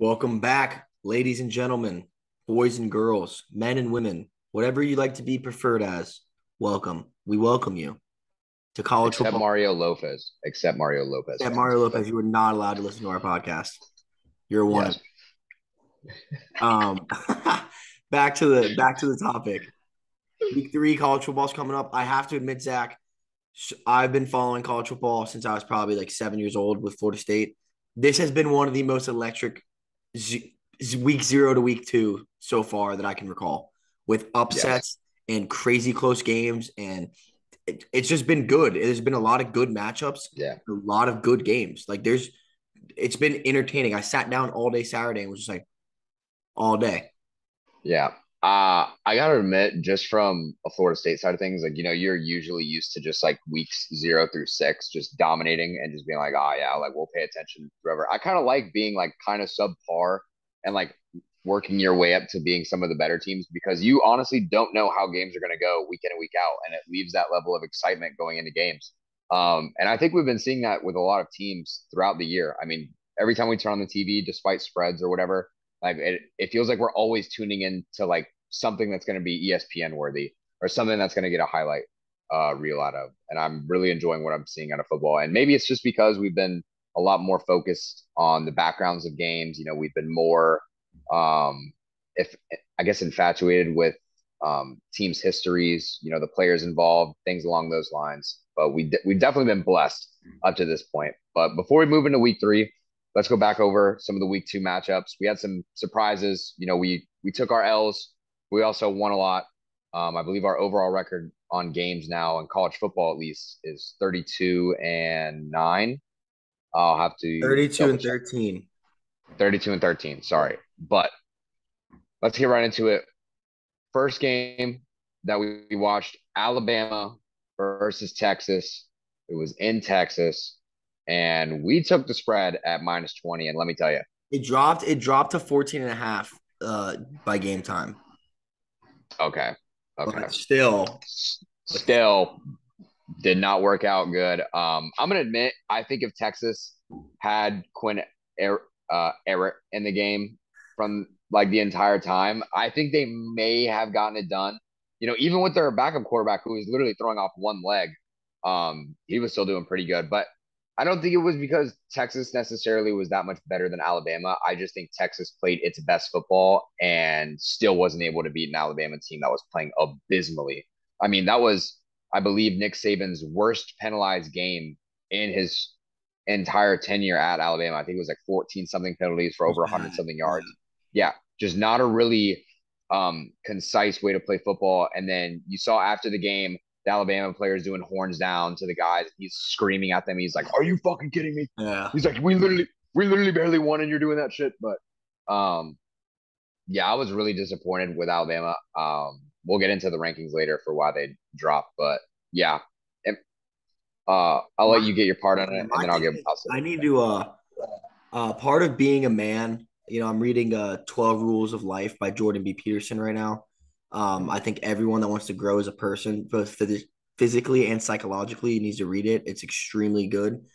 Welcome back, ladies and gentlemen, boys and girls, men and women, whatever you like to be preferred as. Welcome. We welcome you to college Except football. Mario Lopez. Except Mario Lopez Except fans. Mario But Lopez, you are not allowed to listen to our podcast. You're one of yes. um back to the topic. Week 3 college football's coming up. I have to admit, Zach, I've been following college football since I was probably like 7 years old with Florida State. This has been one of the most electric week 0 to week 2 so far that I can recall, with Yes. upsets and crazy close games. And it's just been good. There's been a lot of good matchups, Yeah. a lot of good games. It's been entertaining. I sat down all day Saturday and was just like all day. Yeah. I gotta admit, just from a Florida State side of things, like you're usually used to just like weeks 0 through 6, just dominating and just being like, oh yeah, like we'll pay attention forever. I kind of like being like kind of subpar and like working your way up to being some of the better teams because you honestly don't know how games are gonna go week in and week out, and it leaves that level of excitement going into games. And I think we've been seeing that with a lot of teams throughout the year. I mean, every time we turn on the TV, despite spreads or whatever, like it feels like we're always tuning in to like something that's going to be ESPN worthy or something that's going to get a highlight reel out of. And I'm really enjoying what I'm seeing out of football. And maybe it's just because we've been a lot more focused on the backgrounds of games. We've been more, if I guess, infatuated with teams' histories. The players involved, things along those lines. But we've definitely been blessed up to this point. But before we move into week 3, let's go back over some of the week 2 matchups. We had some surprises. We took our L's. We also won a lot. I believe our overall record on games now in college football, at least, is 32-9. I'll have to 32 double and check. 13. 32-13. Sorry, but let's get right into it. First game that we watched: Alabama versus Texas. It was in Texas, and we took the spread at -20. And let me tell you, It dropped to 14 and a half by game time. okay, okay, But still, still did not work out good. I'm gonna admit, I think if Texas had Quinn Eric in the game from like the entire time, I think they may have gotten it done. Even with their backup quarterback who was literally throwing off one leg, he was still doing pretty good. But I don't think it was because Texas necessarily was that much better than Alabama. I just think Texas played its best football and still wasn't able to beat an Alabama team that was playing abysmally. I mean, that was, I believe, Nick Saban's worst penalized game in his entire tenure at Alabama. I think it was like 14 something penalties for it was over 100 bad. something Yeah. yards. Yeah, just not a really concise way to play football. And then you saw after the game, the Alabama players doing horns down to the guys. He's screaming at them. He's like, "Are you fucking kidding me?" Yeah. He's like, "We literally barely won, and you're doing that shit." But yeah, I was really disappointed with Alabama. We'll get into the rankings later for why they dropped, but yeah, and, I'll let My, you get your part on it, and my then thing I'll is, say I it. need to part of being a man, I'm reading 12 Rules of Life by Jordan B. Peterson right now. I think everyone that wants to grow as a person, both physically and psychologically, needs to read it. It's extremely good.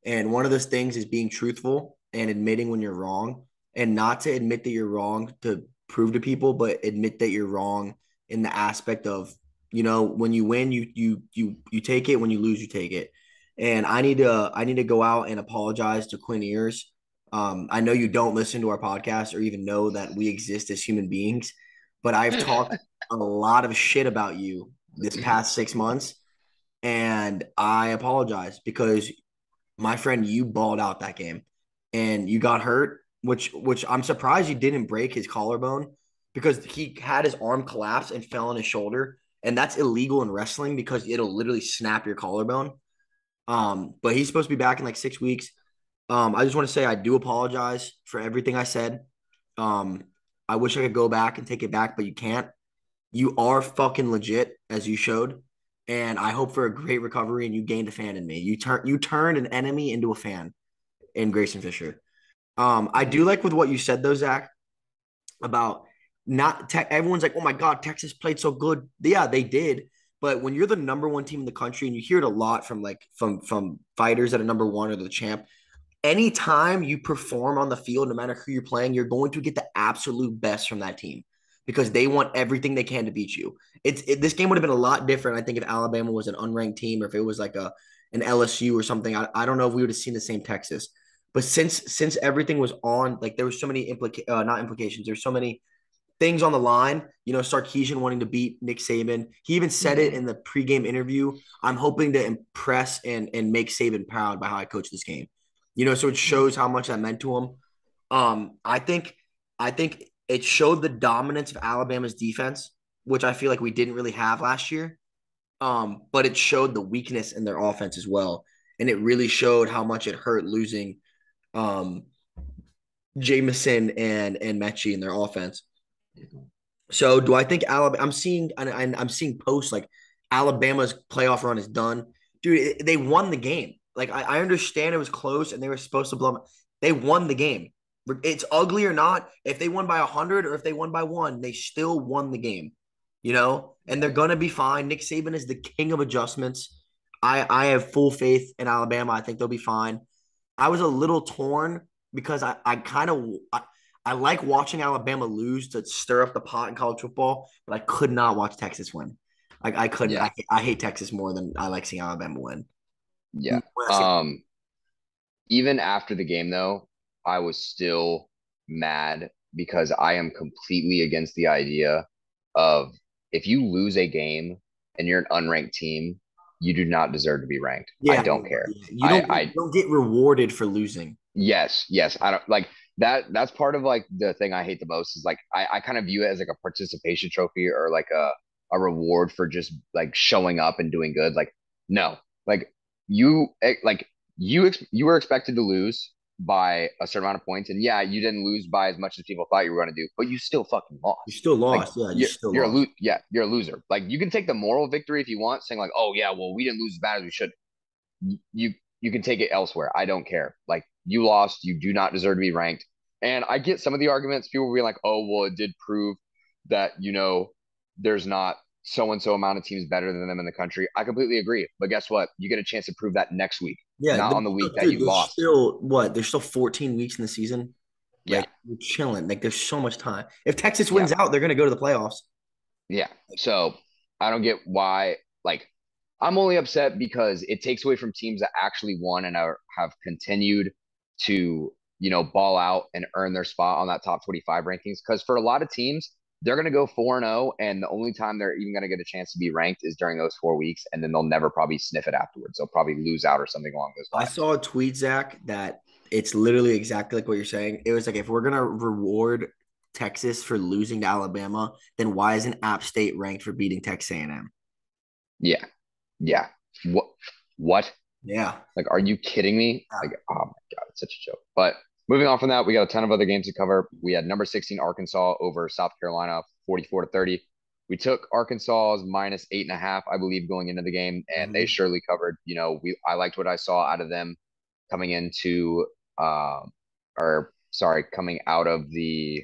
And one of those things is being truthful and admitting when you're wrong, and not to admit that you're wrong to prove to people, but admit that you're wrong in the aspect of, when you win, you take it. When you lose, you take it. And I need to go out and apologize to Quinn Ears. I know you don't listen to our podcast or even know that we exist as human beings, but I've talked a lot of shit about you this past 6 months, and I apologize because, my friend, you balled out that game and you got hurt, which I'm surprised you didn't break his collarbone, because he had his arm collapse and fell on his shoulder. And that's illegal in wrestling because it'll literally snap your collarbone. But he's supposed to be back in like 6 weeks. I just want to say I do apologize for everything I said. Um, I wish I could go back and take it back, but you can't. You are fucking legit, as you showed, and I hope for a great recovery. And you gained a fan in me. You turned an enemy into a fan in Grayson Fisher. I do like with what you said though, Zach, about not tech. Everyone's like, "Oh my God, Texas played so good." Yeah, they did. But when you're the number one team in the country, and you hear it a lot from like from fighters that are number one or the champ, anytime you perform on the field, no matter who you're playing, you're going to get the absolute best from that team because they want everything they can to beat you. This game would have been a lot different, I think, if Alabama was an unranked team or if it was like an LSU or something. I don't know if we would have seen the same Texas. But since everything was on, like there was so many not implications. There's so many things on the line. Sarkisian wanting to beat Nick Saban. He even said it Hmm. in the pregame interview. I'm hoping to impress and make Saban proud by how I coach this game. So it shows how much that meant to him. I think it showed the dominance of Alabama's defense, which I feel like we didn't really have last year. But it showed the weakness in their offense as well, and it really showed how much it hurt losing um, Jameson and Mechie in their offense. So do I think Alabama? I'm seeing posts like Alabama's playoff run is done, dude. They won the game. Like I understand it was close and they were supposed to blow them. They won the game. It's ugly or not. If they won by 100 or if they won by one, they still won the game. And they're gonna be fine. Nick Saban is the king of adjustments. I have full faith in Alabama. I think they'll be fine. I was a little torn because I like watching Alabama lose to stir up the pot in college football, but I could not watch Texas win. Like I couldn't. Yeah. I hate Texas more than I like seeing Alabama win. Yeah. When I see- Even after the game, though, I was still mad because I am completely against the idea of if you lose a game and you're an unranked team, you do not deserve to be ranked. I yeah, don't care. you I, don't I, you don't get rewarded for losing. yes, yes. I don't like that. That's part of like the thing I hate the most is like I kind of view it as like a participation trophy or like a reward for just like showing up and doing good. Like, no, like like you were expected to lose by a certain amount of points, and yeah, you didn't lose by as much as people thought you were going to do, but you still fucking You lost. still Like lost. Yeah, you still lost. yeah, you're a loser. Like you can take the moral victory if you want, saying like, oh yeah, well we didn't lose as bad as we should. You you can take it elsewhere. I don't care. Like you lost, you do not deserve to be ranked. And I get some of the arguments. People will be like, oh well, it did prove that there's not so and so amount of teams better than them in the country. I completely agree. But guess what? You get a chance to prove that next week, Yeah, not on the week that dude. you There's lost. still what? There's still 14 weeks in the season. Yeah, Like you're chilling. Like there's so much time. If Texas yeah, wins out, they're gonna go to the playoffs. yeah. So I don't get why. Like I'm only upset because it takes away from teams that actually won and have continued to, ball out and earn their spot on that top 25 rankings. Because for a lot of teams, they're going to go 4-0, and the only time they're even going to get a chance to be ranked is during those 4 weeks, and then they'll never probably sniff it afterwards. They'll probably lose out or something along those I lines. saw a tweet, Zach, that it's literally exactly like what you're saying. It was like if we're gonna reward Texas for losing to Alabama, then why isn't App State ranked for beating Texas A&M? Yeah, yeah. What? What? Yeah. Like, are you kidding me? Yeah. Like, oh my God, it's such a joke. But moving on from that, we got a ton of other games to cover. We had number 16 Arkansas over South Carolina, 44-30. We took Arkansas's minus 8.5, I believe, going into the game, and they Mhm. surely covered. I liked what I saw out of them coming into, or sorry, coming out of the.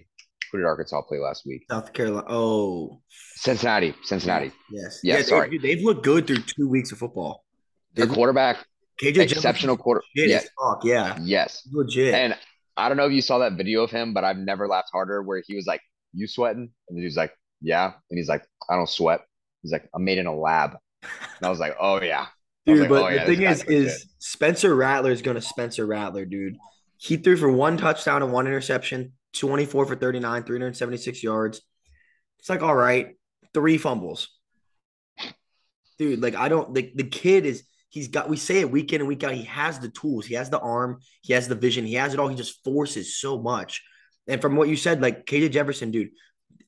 Who did Arkansas play last week? South Carolina. Oh, Cincinnati. yes, Cincinnati. yes. Yeah, Yes, sorry. they've looked good through 2 weeks of football. Their They've quarterback, KJ exceptional Jefferson's quarter. shit Yeah, as fuck. Yeah. yes. Legit. And I don't know if you saw that video of him, but I've never laughed harder where he was like, "You sweating?" And he was like, "Yeah." And he's like, "I don't sweat." He's like, "I'm made in a lab." And I was like, "Oh yeah." I was Dude, like, "Oh but the yeah, this thing guy's legit." is Spencer Rattler is gonna Spencer Rattler, dude. He threw for one touchdown and one interception, 24 for 39, 376 yards. It's like, all right, three fumbles. Dude, like I don't the kid is we say it week in and week out. He has the tools, he has the arm, he has the vision, he has it all. He just forces so much. And from what you said, like KJ Jefferson, dude,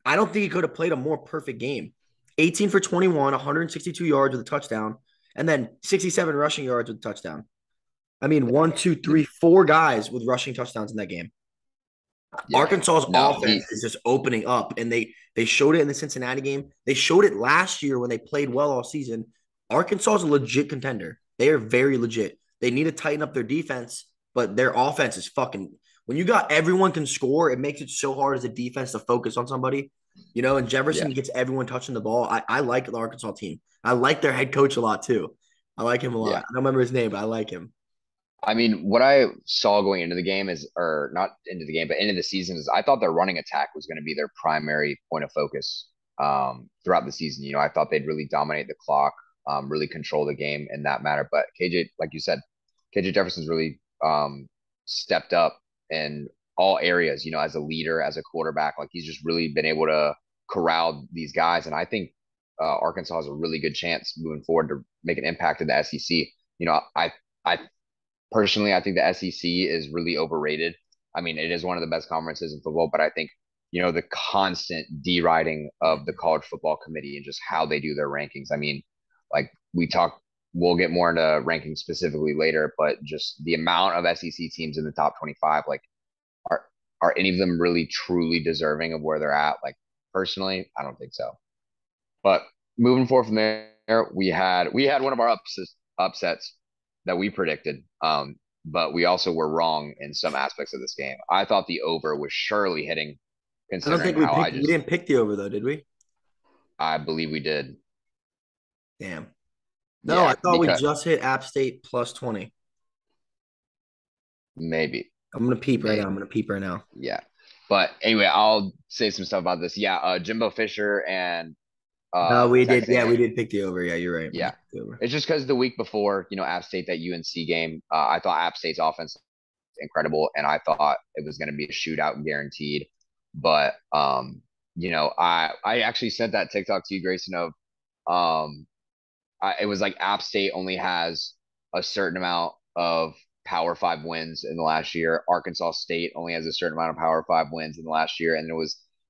I don't think he could have played a more perfect game. 18 for 21, 162 yards with a touchdown, and then 67 rushing yards with a touchdown. I mean, one, two, three, four guys with rushing touchdowns in that game. Yeah. Arkansas's No, offense is just opening up, and they showed it in the Cincinnati game. They showed it last year when they played well all season. Arkansas is a legit contender. They are very legit. They need to tighten up their defense, but their offense is fucking. When you got everyone can score, it makes it so hard as a defense to focus on somebody. And yeah. Jefferson gets everyone touching the ball. I like the Arkansas team. I like their head coach a lot too. I like him a lot. Yeah. I don't remember his name, but I like him. I mean, what I saw going into the game is, or not into the game, but into the season is I thought their running attack was going to be their primary point of focus throughout the season. I thought they'd really dominate the clock, really control the game in that matter. But KJ, like you said, KJ Jefferson's really stepped up in all areas, as a leader, as a quarterback. Like he's just really been able to corral these guys. And I think Arkansas has a really good chance moving forward to make an impact in the SEC. I personally, I think the SEC is really overrated. I mean, it is one of the best conferences in football, but I think, the constant deriding of the college football committee and just how they do their rankings. I mean, like we'll get more into rankings specifically later, but just the amount of SEC teams in the top 25, like are are any of them really truly deserving of where they're at? Like personally, I don't think so. But moving forward from there, we had one of our upsets that we predicted. But we also were wrong in some aspects of this game. I thought the over was surely hitting, I don't considering think we how picked. We didn't pick the over though, did we? I believe we did. Damn. No, I Yeah, thought we because just hit App State plus 20. maybe, I'm gonna peep right now. maybe, I'm gonna peep right now. yeah. But anyway, I'll say some stuff about this. Yeah, Jimbo Fisher and No, we did. Texas Yeah, we A&M. did pick the over. Yeah, you're right. We Yeah, did pick the over. it's just because the week before, App State, that UNC game, I thought App State's offense incredible, and I thought it was going to be a shootout guaranteed. But I actually sent that TikTok to you, Grayson, of it was like App State only has a certain amount of Power Five wins in the last year. Arkansas State only has a certain amount of Power Five wins in the last year, and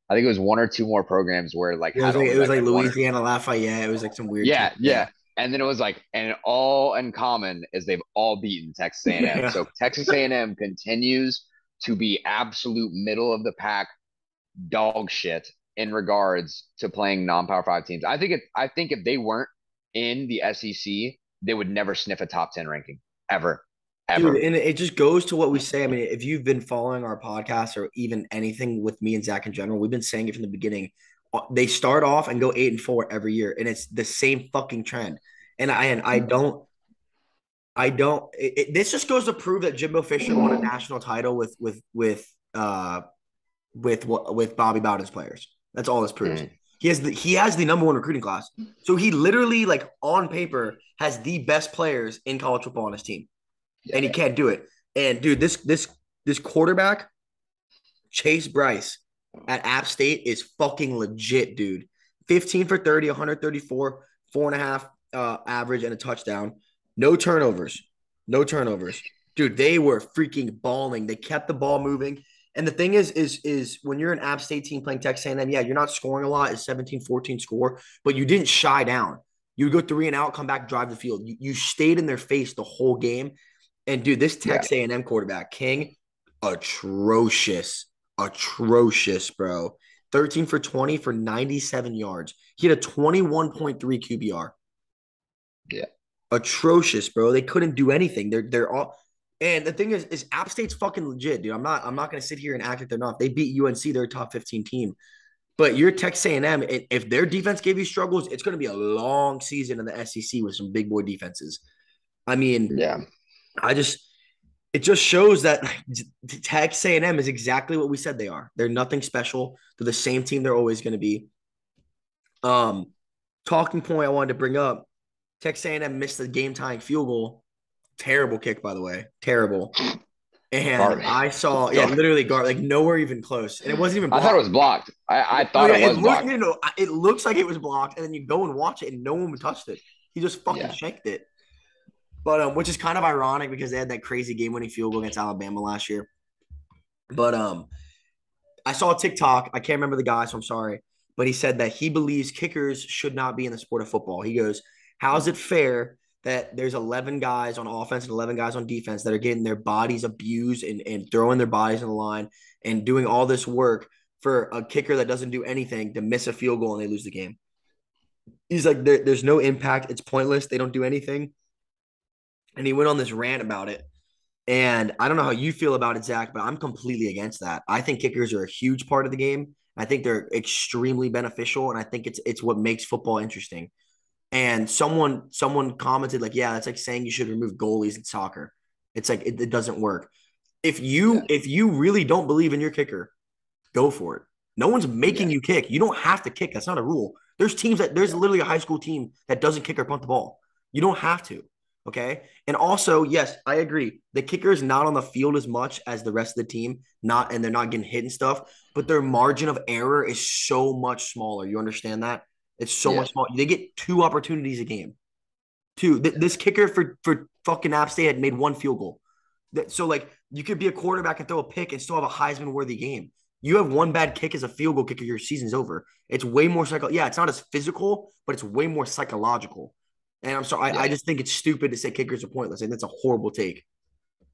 I think it was one or two more programs where like Yeah, had only it was like like one or Louisiana Lafayette. It was like some weird team. yeah. And then it was like, and all in common is they've all beaten Texas A&M. Yeah. So Texas A&M continues to be absolute middle of the pack dog shit in regards to playing non-power five teams. I think if they weren't in the SEC, they would never sniff a top 10 ranking ever, Dude, ever. and it just goes to what we say. I mean, if you've been following our podcast or even anything with me and Zach in general, we've been saying it from the beginning. They start off and go 8-4 every year, and it's the same fucking trend. This just goes to prove that Jimbo Fisher won a national title with Bobby Bowden's players. That's all this proves. Mm, He has the number one recruiting class. So he literally, like on paper, has the best players in college football on his team. yeah, And he can't do it. And dude, this quarterback, Chase Bryce at App State is fucking legit, dude. 15 for 30, 134, 4.5 average, and a touchdown. No turnovers. No turnovers. Dude, they were freaking balling. They kept the ball moving. And the thing is when you're an App State team playing Texas A&M, yeah, you're not scoring a lot. It's 17-14 score, but you didn't shy down. You would go 3 and out, come back, drive the field. You stayed in their face the whole game. And dude, this yeah, Texas A&M quarterback, King, atrocious, atrocious, bro. 13 for 20 for 97 yards. He had a 21.3 QBR. yeah, Atrocious, bro. They couldn't do anything. They're all. And the thing is App State's fucking legit, dude. I'm not gonna sit here and act like they're not. If they beat UNC, they're a top 15 team. But you're Texas A&M, and if their defense gave you struggles, it's gonna be a long season in the SEC with some big boy defenses. I mean, yeah, I just it just shows that Texas A&M is exactly what we said they are. They're nothing special. They're the same team they're always going to be. Um, Talking point I wanted to bring up: Texas A&M missed the game tying field goal. Terrible kick, by the way. Terrible. And garbage. I saw, yeah, Gar- literally like nowhere even close, and it wasn't even I thought it blocked. was blocked. I No, thought yeah, it was blocked. it looks like it was blocked, and then you go and watch it, and no one touched it. He just fucking Yeah, shanked it. But which is kind of ironic because they had that crazy game winning field goal against Alabama last year. But I saw a TikTok. I can't remember the guy, so I'm sorry. But he said that he believes kickers should not be in the sport of football. He goes, how is it fair that there's 11 guys on offense and 11 guys on defense that are getting their bodies abused and throwing their bodies in the line and doing all this work for a kicker that doesn't do anything to miss a field goal and they lose the game? He's like, there's no impact. It's pointless. They don't do anything. And he went on this rant about it. And I don't know how you feel about it, Zach, but I'm completely against that. I think kickers are a huge part of the game. I think they're extremely beneficial, and I think it's what makes football interesting. And someone commented like, "Yeah, that's like saying you should remove goalies in soccer." It's like it doesn't work. If Yeah. you really don't believe in your kicker, go for it. No one's Yeah. making you kick. You don't have to kick. That's not a rule. There's Yeah. literally a high school team that doesn't kick or punt the ball. You don't have to. Okay. And also, yes, I agree. The kicker is not on the field as much as the rest of the team, and they're not getting hit and stuff, but their margin of error is so much smaller. You understand that? It's so Yeah. much smaller. They get two opportunities a game. Two. Yeah. This kicker for fucking App State had made one field goal. So like you could be a quarterback and throw a pick and still have a Heisman worthy game. You have one bad kick as a field goal kicker, your season's over. It's way more Yeah, it's not as physical, but it's way more psychological. And I'm sorry, I Yeah. just think it's stupid to say kickers are pointless. And that's a horrible take.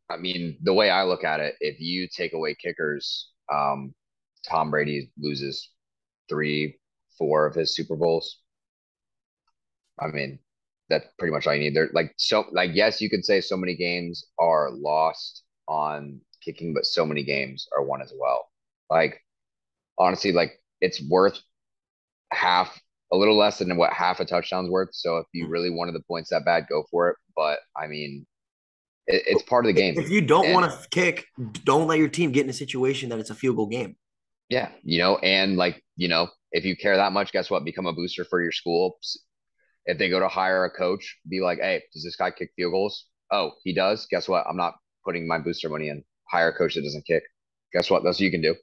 I mean, the way I look at it, if you take away kickers, Tom Brady loses three, four of his Super Bowls. I mean, that's pretty much all you need. There, like, yes, you could say so many games are lost on kicking, but so many games are won as well. Like, honestly, like it's worth half, a little less than what half a touchdown's worth. So if you really wanted the points that bad, go for it. But I mean, it's part of the game. If you don't And want to kick, don't let your team get in a situation that it's a field goal game. yeah, and like, if you care that much, guess what? Become a booster for your school. If they go to hire a coach, be like, hey, does this guy kick field goals? Oh, he does. Guess what? I'm not putting my booster money in. Hire a coach that doesn't kick. Guess what? That's what you can do.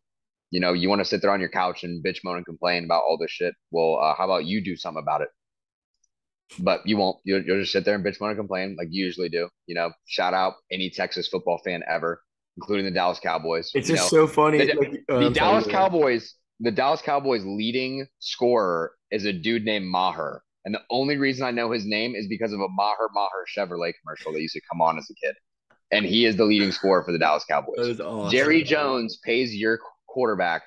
You want to sit there on your couch and bitch, moan, and complain about all this shit. Well, how about you do something about it? But you won't. You'll just sit there and bitch, moan, and complain like you usually do. Shout out any Texas football fan ever, including the Dallas Cowboys. It's just so funny. The, Like, the I'm sorry. Dallas Cowboys, the Dallas Cowboys leading scorer is a dude named Maher. And the only reason I know his name is because of a Maher Chevrolet commercial that used to come on as a kid. And he is the leading scorer for the Dallas That Cowboys. was awesome. Jerry Jones pays your quarterback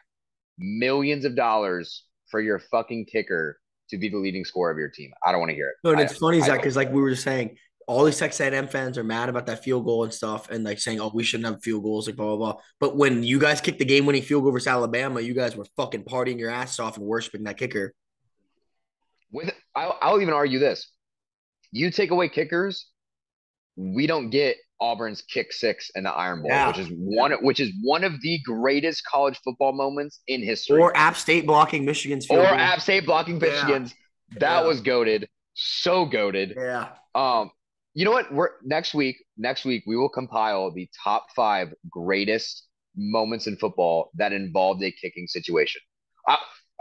millions of dollars for your fucking kicker to be the leading scorer of your team. I don't want to hear it. No, and I it's funny, I Zach, don't. because like we were just saying, all these Texas A&M fans are mad about that field goal and stuff, and like saying, "Oh, we shouldn't have field goals," like blah blah blah. But when you guys kicked the game-winning field goal versus Alabama, you guys were fucking partying your ass off and worshiping that kicker. I'll even argue this. You take away kickers, we don't get Auburn's kick six in the Iron Bowl, which Yeah. is one of the greatest college football moments in history. Or App State blocking Michigan's Or field goal. App State blocking Yeah. Michigan's. That Yeah. was goaded. So goaded. Yeah. Um, you know what? We're next week we will compile the top five greatest moments in football that involved a kicking situation.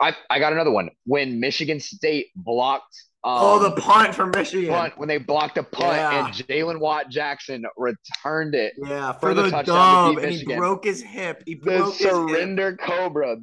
I I got another one. When Michigan State blocked Oh, the punt from Michigan. punt, when they blocked a punt and Yeah. Jalen Watt Jackson returned it Yeah. For for the the touchdown to dub, beat and he Michigan. broke his hip. He The broke his hip. surrender cobra,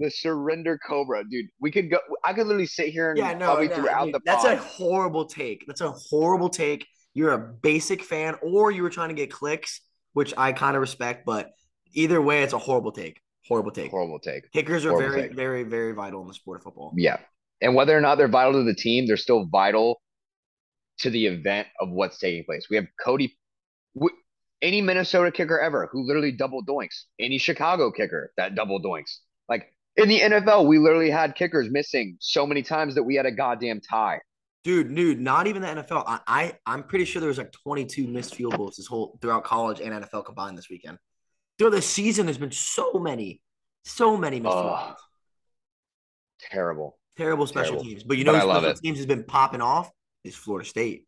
dude. We could go. I could literally sit here Yeah, and no, probably no, throughout dude, the that's a pod. horrible take. That's a horrible take. You're a basic fan, or you were trying to get clicks, which I kind of respect, but either way, it's a horrible take. Horrible take. Horrible take. Kickers are Horrible very, take. very, very vital in the sport of football. Yeah, and whether or not they're vital to the team, they're still vital to the event of what's taking place. We have any Minnesota kicker ever who literally double doinks. Any Chicago kicker that double doinks. Like in the NFL, we literally had kickers missing so many times that we had a goddamn tie. Dude, not even the NFL. I'm pretty sure there was like 22 missed field goals this whole throughout college and NFL combined this weekend. Throughout the season, there's been so many missed field Oh, goals. terrible, Terrible special terrible. teams. But you know But who I love special it. teams has been popping off is Florida State.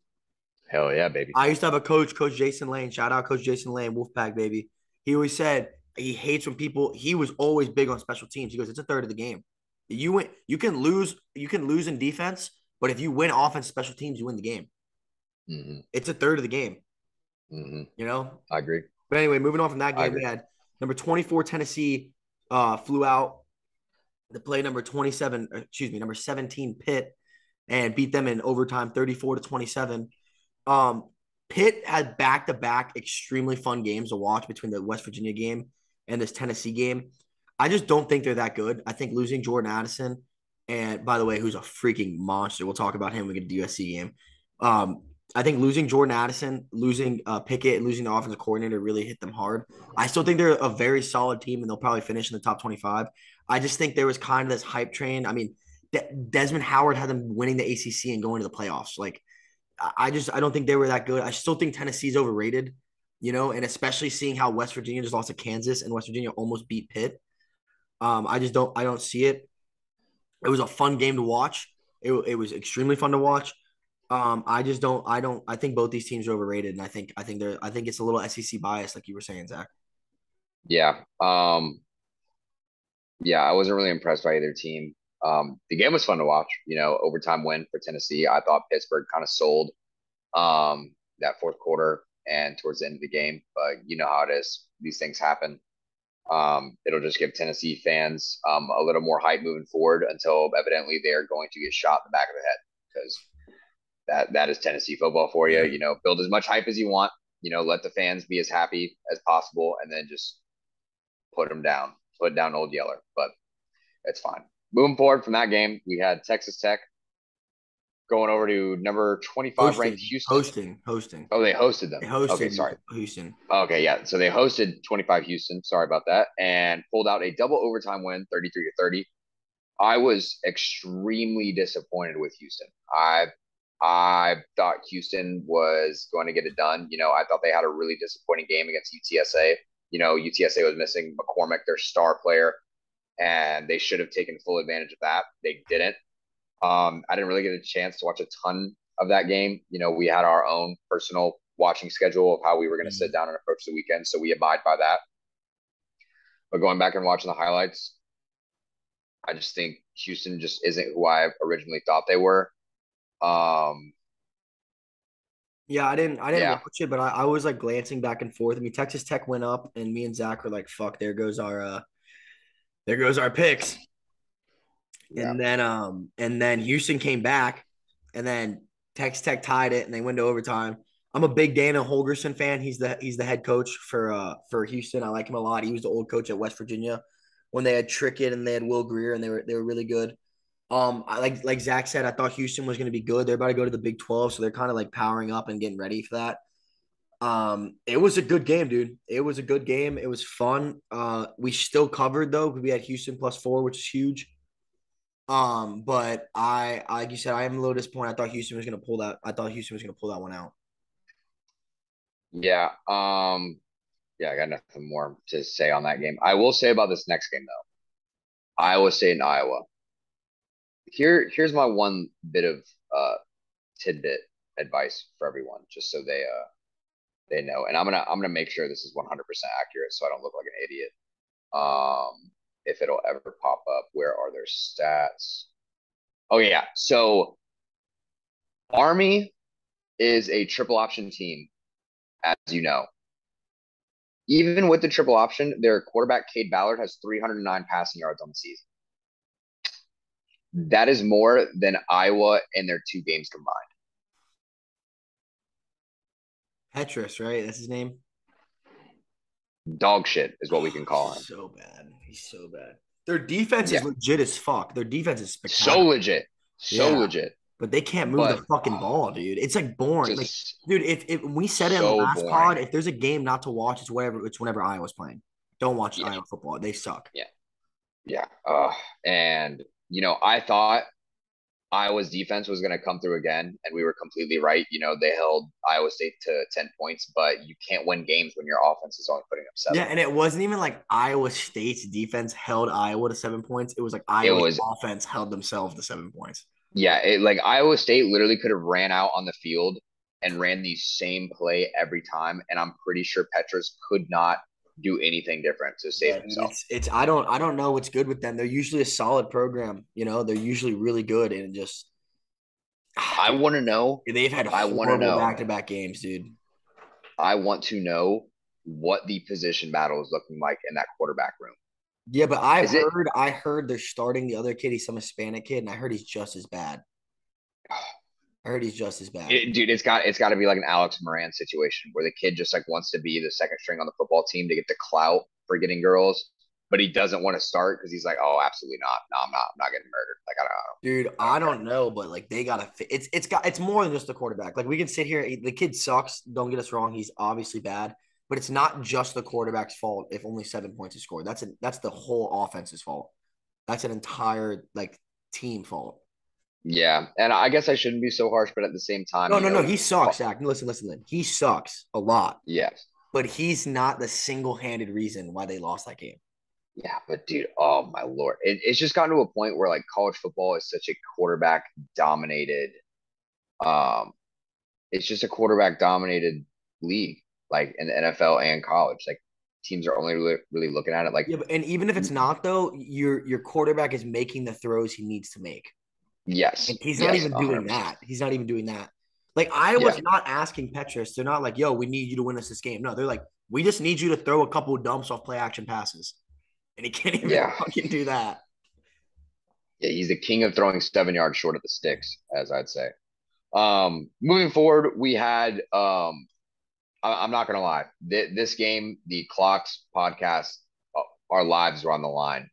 Hell yeah, baby. I used to have a coach, Coach Jason Lane. Shout out Coach Jason Lane, Wolfpack baby. He always said he hates when people. He was always big on special teams. He goes, it's a third of the game. You can lose in defense, but if you win offense, special teams, you win the game. Mm-hmm. It's a third of the game. Mm-hmm. You know. I agree. But anyway, moving on from that I game, agree. we had number 24 Tennessee flew out to play number 27. Excuse me, number 17 Pitt and beat them in overtime, 34-27. Um, Pitt had back-to-back extremely fun games to watch between the West Virginia game and this Tennessee game. I just don't think they're that good. I think losing Jordan Addison, and by the way, who's a freaking monster. We'll talk about him when we get to the USC game. I think losing Jordan Addison, losing Pickett, and losing the offensive coordinator really hit them hard. I still think they're a very solid team, and they'll probably finish in the top 25. I just think there was kind of this hype train. I mean, Desmond Howard had them winning the ACC and going to the playoffs. Like, I don't think they were that good. I still think Tennessee's overrated. and especially seeing how West Virginia just lost to Kansas and West Virginia almost beat Pitt. I don't see it. It was a fun game to watch. It was extremely fun to watch. I think both these teams are overrated, and I think it's a little SEC bias, like you were saying, Zach. Yeah. Yeah, I wasn't really impressed by either team. The game was fun to watch. Overtime win for Tennessee. I thought Pittsburgh kind of sold that fourth quarter and towards the end of the game, but you know how it is. These things happen. It'll just give Tennessee fans a little more hype moving forward until evidently they're going to get shot in the back of the head because that is Tennessee football for you. Yeah. Build as much hype as you want. Let the fans be as happy as possible, and then just put them down. Put down Old Yeller, but it's fine. Moving forward from that game, we had Texas Tech going over to number 25 ranked Hosting, Houston. hosting, hosting. Oh, they hosted They them. Okay, hosted sorry. Houston. Okay, yeah. So they hosted 25 Houston. Sorry about that. And pulled out a double overtime win, 33 to 30. I was extremely disappointed with Houston. I thought Houston was going to get it done. I thought they had a really disappointing game against UTSA. UTSA was missing McCormick, their star player, and they should have taken full advantage of that. They didn't. I didn't really get a chance to watch a ton of that game. We had our own personal watching schedule of how we were going to sit down and approach the weekend, so we abide by that. But going back and watching the highlights, I just think Houston just isn't who I originally thought they were. Um, Yeah, I didn't yeah, watch it, but I was like glancing back and forth. I mean, Texas Tech went up, and me and Zach were like, "Fuck, there goes our picks." yeah, And then Houston came back, and then Texas Tech tied it, and they went to overtime. I'm a big Dana Holgerson fan. He's the head coach for Houston. I like him a lot. He was the old coach at West Virginia when they had Trickett and they had Will Greer, and they were really good. I like Zach said, I thought Houston was going to be good. They're about to go to the Big 12, so they're kind of like powering up and getting ready for that. It was a good game, dude. It was a good game. It was fun. We still covered though. We had Houston +4, which is huge. But like you said, I am a little disappointed. I thought Houston was going to pull that. I thought Houston was going to pull that one out. yeah. Yeah, I got nothing more to say on that game. I will say about this next game though. Iowa State and Iowa. Here's my one bit of uh tidbit advice for everyone, just so they know. And I'm gonna make sure this is 100% accurate, so I don't look like an idiot. If it'll ever pop up, where are their stats? Oh yeah, so Army is a triple option team, as you know. Even with the triple option, their quarterback Cade Ballard has 309 passing yards on the season. That is more than Iowa in their two games combined. Petrus, right? That's his name. Dog shit is what we can call him. So bad. He's so bad. Their defense is Yeah, legit as fuck. Their defense is so spectacular. legit, so Yeah. legit, But they can't move the but fucking ball, dude. It's like boring. Like, just dude, if we said it in the so last boring. pod, if there's a game not to watch, it's whenever Iowa's playing. Don't watch Yeah, Iowa football. They suck. yeah, yeah. And I thought Iowa's defense was going to come through again, and we were completely right. They held Iowa State to 10 points, but you can't win games when your offense is only putting up Yeah, seven. and it wasn't even like Iowa State's defense held Iowa to 7 points. It was like It Iowa's was, offense held themselves to 7 points. yeah, like Iowa State literally could have ran out on the field and ran the same play every time, and I'm pretty sure Petrus could not do anything different to save Yeah, dude, himself. it's I don't know what's good with them. They're usually a solid program, they're usually really good and just I want to know. they've had I want to horrible know. back-to-back games, dude. I want to know what the position battle is looking like in that quarterback room. Yeah, but I Is it? heard I heard they're starting the other kid. He's some Hispanic kid, and I heard he's just as bad. I heard he's just as bad. Dude, it's got to be like an Alex Moran situation where the kid just like wants to be the second string on the football team to get the clout for getting girls, but he doesn't want to start because he's like, oh, absolutely not. No, I'm not getting murdered. Like Dude, I don't I care. don't know, but like they gotta fit. It's more than just the quarterback. Like we can sit here. The kid sucks. Don't get us wrong. He's obviously bad, but it's not just the quarterback's fault if only 7 points is scored. That's the whole offense's fault. That's an entire like team fault. Yeah, and I guess I shouldn't be so harsh, but at the same time, No, no, no. He sucks, Zach. Listen. He sucks a lot. yes, but he's not the single-handed reason why they lost that game. Yeah, but dude, oh my Lord. It's just gotten to a point where like college football is such a quarterback dominated um it's just a quarterback dominated league, like in the NFL and college. Like teams are only really looking at it like Yeah, but, and even if it's not though, your quarterback is making the throws he needs to make. yes, And he's not yes, even doing 100%. that. He's not even doing that. Like Iowa's Yeah, not asking Petrus. They're not like, yo, we need you to win us this game. No, they're like, we just need you to throw a couple of dumps off play action passes. And he can't even yeah. fucking do that. Yeah, he's the king of throwing 7 yards short of the sticks, as I'd say. Moving forward, we had I'm not gonna lie. This game, the Clocks podcast, our lives were on the line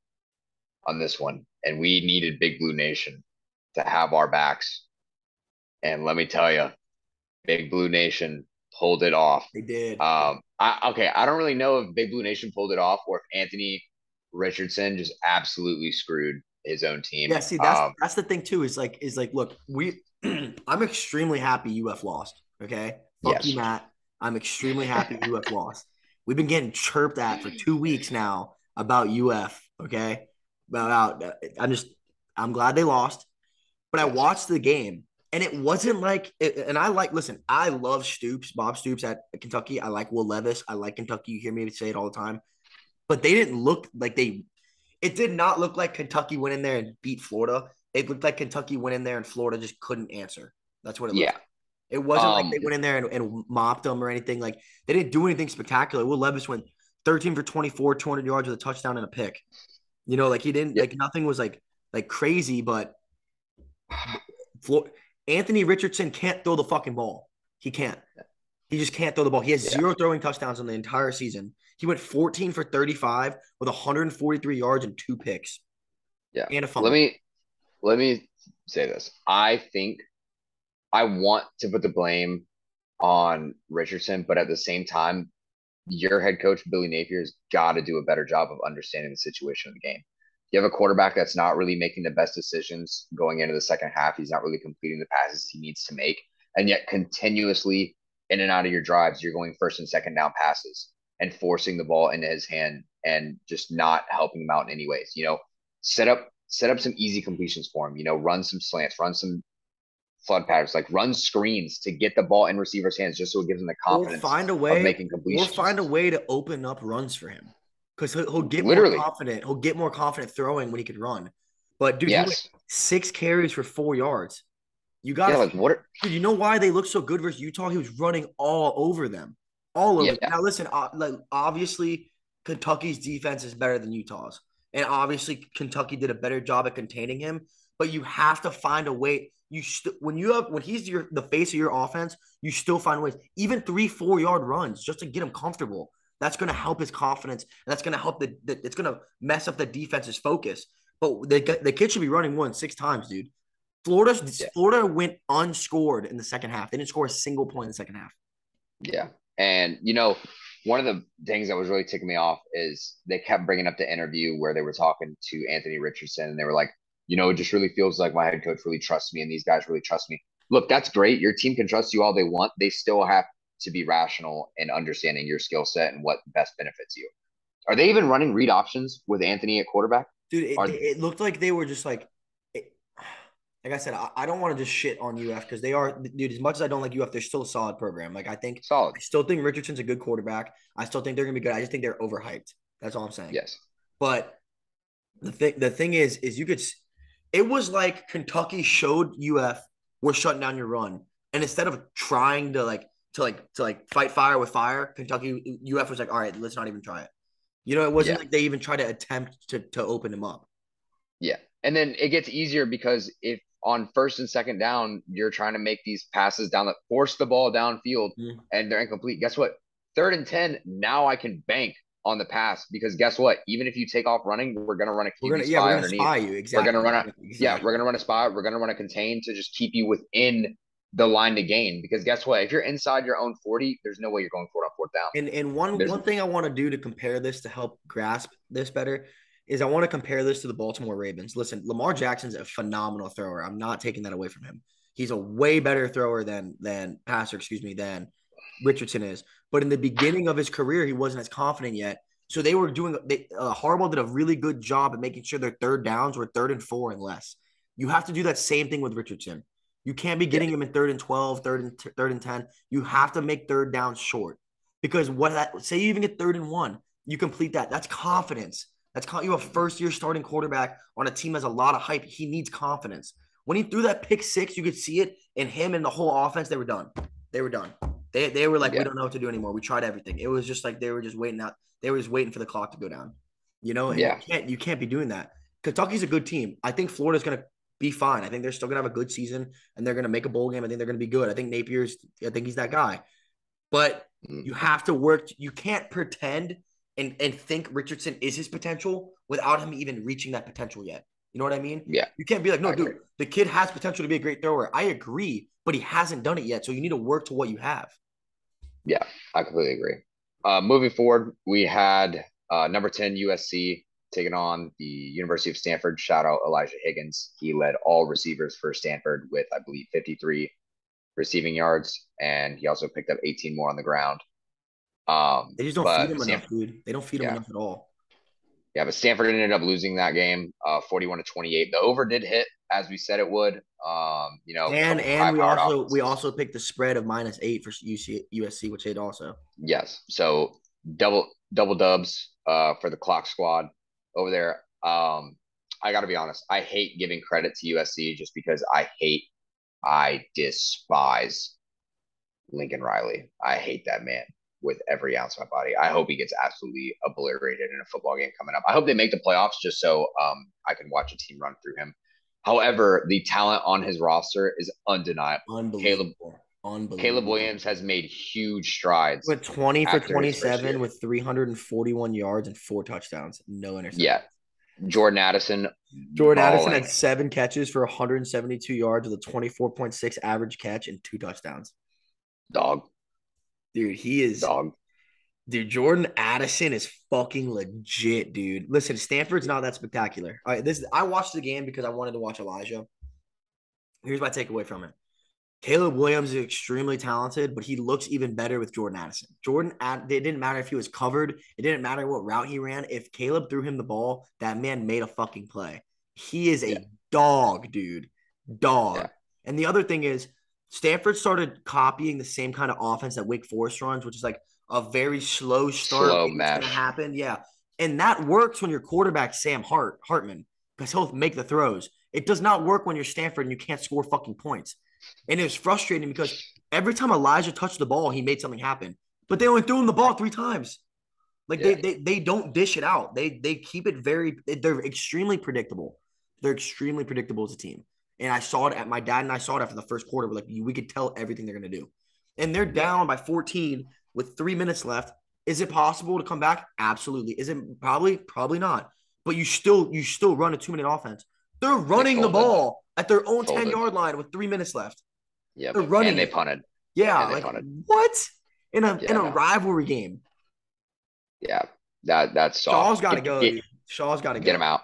on this one, and we needed Big Blue Nation to have our backs. And let me tell you, Big Blue Nation pulled it off. They did. Okay, I don't really know if Big Blue Nation pulled it off or if Anthony Richardson just absolutely screwed his own Yeah, team. see, that's the thing too, is like, look, we I'm extremely happy UF lost. Okay. Fuck you, Yes, Matt. I'm extremely happy UF lost. We've been getting chirped at for 2 weeks now about UF. Okay. I'm just I'm glad they lost. But I yes, watched the game and it wasn't like and listen, I love Stoops, Bob Stoops at Kentucky. I like Will Levis. I like Kentucky. You hear me say it all the time. But they didn't look like it did not look like Kentucky went in there and beat Florida. It looked like Kentucky went in there and Florida just couldn't answer. That's what it looked yeah. like. It wasn't like Um, they went in there and mopped them or anything. Like they didn't do anything spectacular. Will Levis went 13 for 24, 200 yards with a touchdown and a pick. Like he didn't yeah, like nothing was like crazy, but Flo- Anthony Richardson can't throw the fucking ball. He can't. He just can't throw the ball. He has yeah, zero throwing touchdowns in the entire season. He went 14 for 35 with 143 yards and two picks yeah. and a Let fumble. me let me say this. I think I want to put the blame on Richardson, but at the same time, your head coach Billy Napier's got to do a better job of understanding the situation of the game. You have a quarterback that's not really making the best decisions going into the second half. He's not really completing the passes he needs to make, and yet continuously in and out of your drives, you're going first and second down passes and forcing the ball into his hand and just not helping him out in any ways. Set up some easy completions for him. Run some slants, run some flood patterns, like run screens to get the ball in receivers' hands just so it gives them the Or confidence find a of way, making or find a completions. way to open up runs for him. Because he'll get more Literally, confident. He'll get more confident throwing when he can run. But dude, he went yes. 6 carries for 4 yards. You Yeah, got to, like what? dude. You know why they look so good versus Utah? He was running all over them, all over. Yeah, Now listen, like obviously Kentucky's defense is better than Utah's, and obviously Kentucky did a better job at containing him. But you have to find a way. When he's the face of your offense, you still find ways. Even 3-4 yard runs just to get him comfortable. That's going to help his confidence, and that's going to help it's going to mess up the defense's focus. But the kid should be running more than 6 times, dude. yeah, Florida went unscored in the second half. They didn't score a single point in the second half. yeah. And one of the things that was really ticking me off is they kept bringing up the interview where they were talking to Anthony Richardson, and they were like, it just really feels like my head coach really trusts me, and these guys really trust me. Look, that's great. Your team can trust you all they want. They still have to be rational in understanding your skill set and what best benefits you. Are they even running read options with Anthony at quarterback? Dude, Are it looked like they were just like I said, I don't want to just shit on UF because they are, dude, as much as I don't like UF, they're still a solid program. Like solid? I still think Richardson's a good quarterback. I still think they're going to be good. I just think they're overhyped. That's all I'm saying. Yes. But the thing is it was like Kentucky showed UF we're shutting down your run, and instead of trying to fight fire with fire, Kentucky UF was like, all right, let's not even try it. It wasn't Yeah. like they even tried to attempt to open him up. Yeah. And then it gets easier because if on first and second down, you're trying to make these passes down the force the ball downfield Mhm. and they're incomplete, guess what? Third and 10, now I can bank on the pass because guess what? Even if you take off running, we're going to run a We're QB gonna yeah, we're spy gonna underneath. spy you We're going to exactly. run a, yeah, we're Exactly. going to run a spy. We're going to run a contain to just keep you within the line to gain because guess what? If you're inside your own 40, there's no way you're going for it on fourth down. And one There's, one thing I want to do to compare this to help grasp this better is I want to compare this to the Baltimore Ravens. Listen, Lamar Jackson's a phenomenal thrower. I'm not taking that away from him. He's a way better thrower than passer, excuse me, than Richardson is. But in the beginning of his career, he wasn't as confident yet. So they were doing Harbaugh did a really good job at making sure their third downs were 3rd and 4 and less. You have to do that same thing with Richardson. You can't be Yeah, getting him in 3rd and 12, third and 10. You have to make third downs short because say you even get 3rd and 1, you complete that. That's confidence. You a first year starting quarterback on a team that has a lot of hype. He needs confidence. When he threw that pick six, you could see it in him and the whole offense. They were done. They were done. They were like, we yeah, don't know what to do anymore. We tried everything. It was just like they were just waiting out. They were just waiting for the clock to go down. And yeah, you can't be doing that. Kentucky's a good team. I think Florida's gonna be fine. I think they're still gonna have a good season and they're gonna make a bowl game. I think they're gonna be good. I think he's that guy. But mm, you have to work. You can't pretend and think Richardson is his potential without him even reaching that potential yet. You know what I mean? yeah. You can't be like, no, I agree. dude, the kid has potential to be a great thrower. I agree, but he hasn't done it yet. So you need to work to what you have. Yeah, I completely agree. Moving forward, we had number 10 USC taking on the University of Stanford. Shout out Elijah Higgins. He led all receivers for Stanford with, I believe, 53 receiving yards, and he also picked up 18 more on the ground. They just don't feed But him enough, Stanford, dude. They don't feed him yeah, enough at all. yeah, but Stanford ended up losing that game, 41-28. The over did hit as we said it would. A couple And we high-powered also we offenses. also picked the spread of -8 for USC, which hit also. Yes. So double dubs for the clock squad over there. I got to be honest. I hate giving credit to USC just because I despise Lincoln Riley. I hate that man with every ounce of my body. I hope he gets absolutely obliterated in a football game coming up. I hope they make the playoffs just so I can watch a team run through him. However, the talent on his roster is undeniable. Caleb Unbelievable. Caleb Unbelievable. Williams has made huge strides Went 20 for after his first 27 year. with 341 yards and 4 touchdowns, no interceptions. Yeah, Jordan Addison Jordan Addison balling. had 7 catches for 172 yards with a 24.6 average catch and 2 touchdowns. Dog, Dude, he is dog. dude. Jordan Addison is fucking legit, dude. Listen, Stanford's not that spectacular. All right, I watched the game because I wanted to watch Elijah. Here's my takeaway from it. Caleb Williams is extremely talented, but he looks even better with Jordan Addison. It didn't matter if he was covered. It didn't matter what route he ran. If Caleb threw him the ball, that man made a fucking play. He is Yeah, a dog, dude. yeah. Dog. And the other thing is, Stanford started copying the same kind of offense that Wake Forest runs, which is like a very slow start. Slow Maybe it's going to mesh. happen. Yeah. And that works when your quarterback, Sam Hartman, because he'll make the throws. It does not work when you're Stanford and you can't score fucking points. And it was frustrating because every time Elijah touched the ball, he made something happen. But they only threw him the ball 3 times. Like Yeah, they don't dish it out. They keep it they're extremely predictable. They're extremely predictable as a team. And I saw it at my dad and I saw it after the first quarter. We're like, we could tell everything they're gonna do. And they're yeah. down by 14 with 3 minutes left. Is it possible to come back? Absolutely. Is it probably not. But you still run a 2 minute offense. They're They running the folded, ball at their own 10 folded. yard line with 3 minutes left. Yep. They're running And they it. punted. Yeah, And they like punted. what? In Yeah, a no. rivalry game. Yeah. That's Shaw's soft. got to go, dude. Shaw's got to Get him go. out.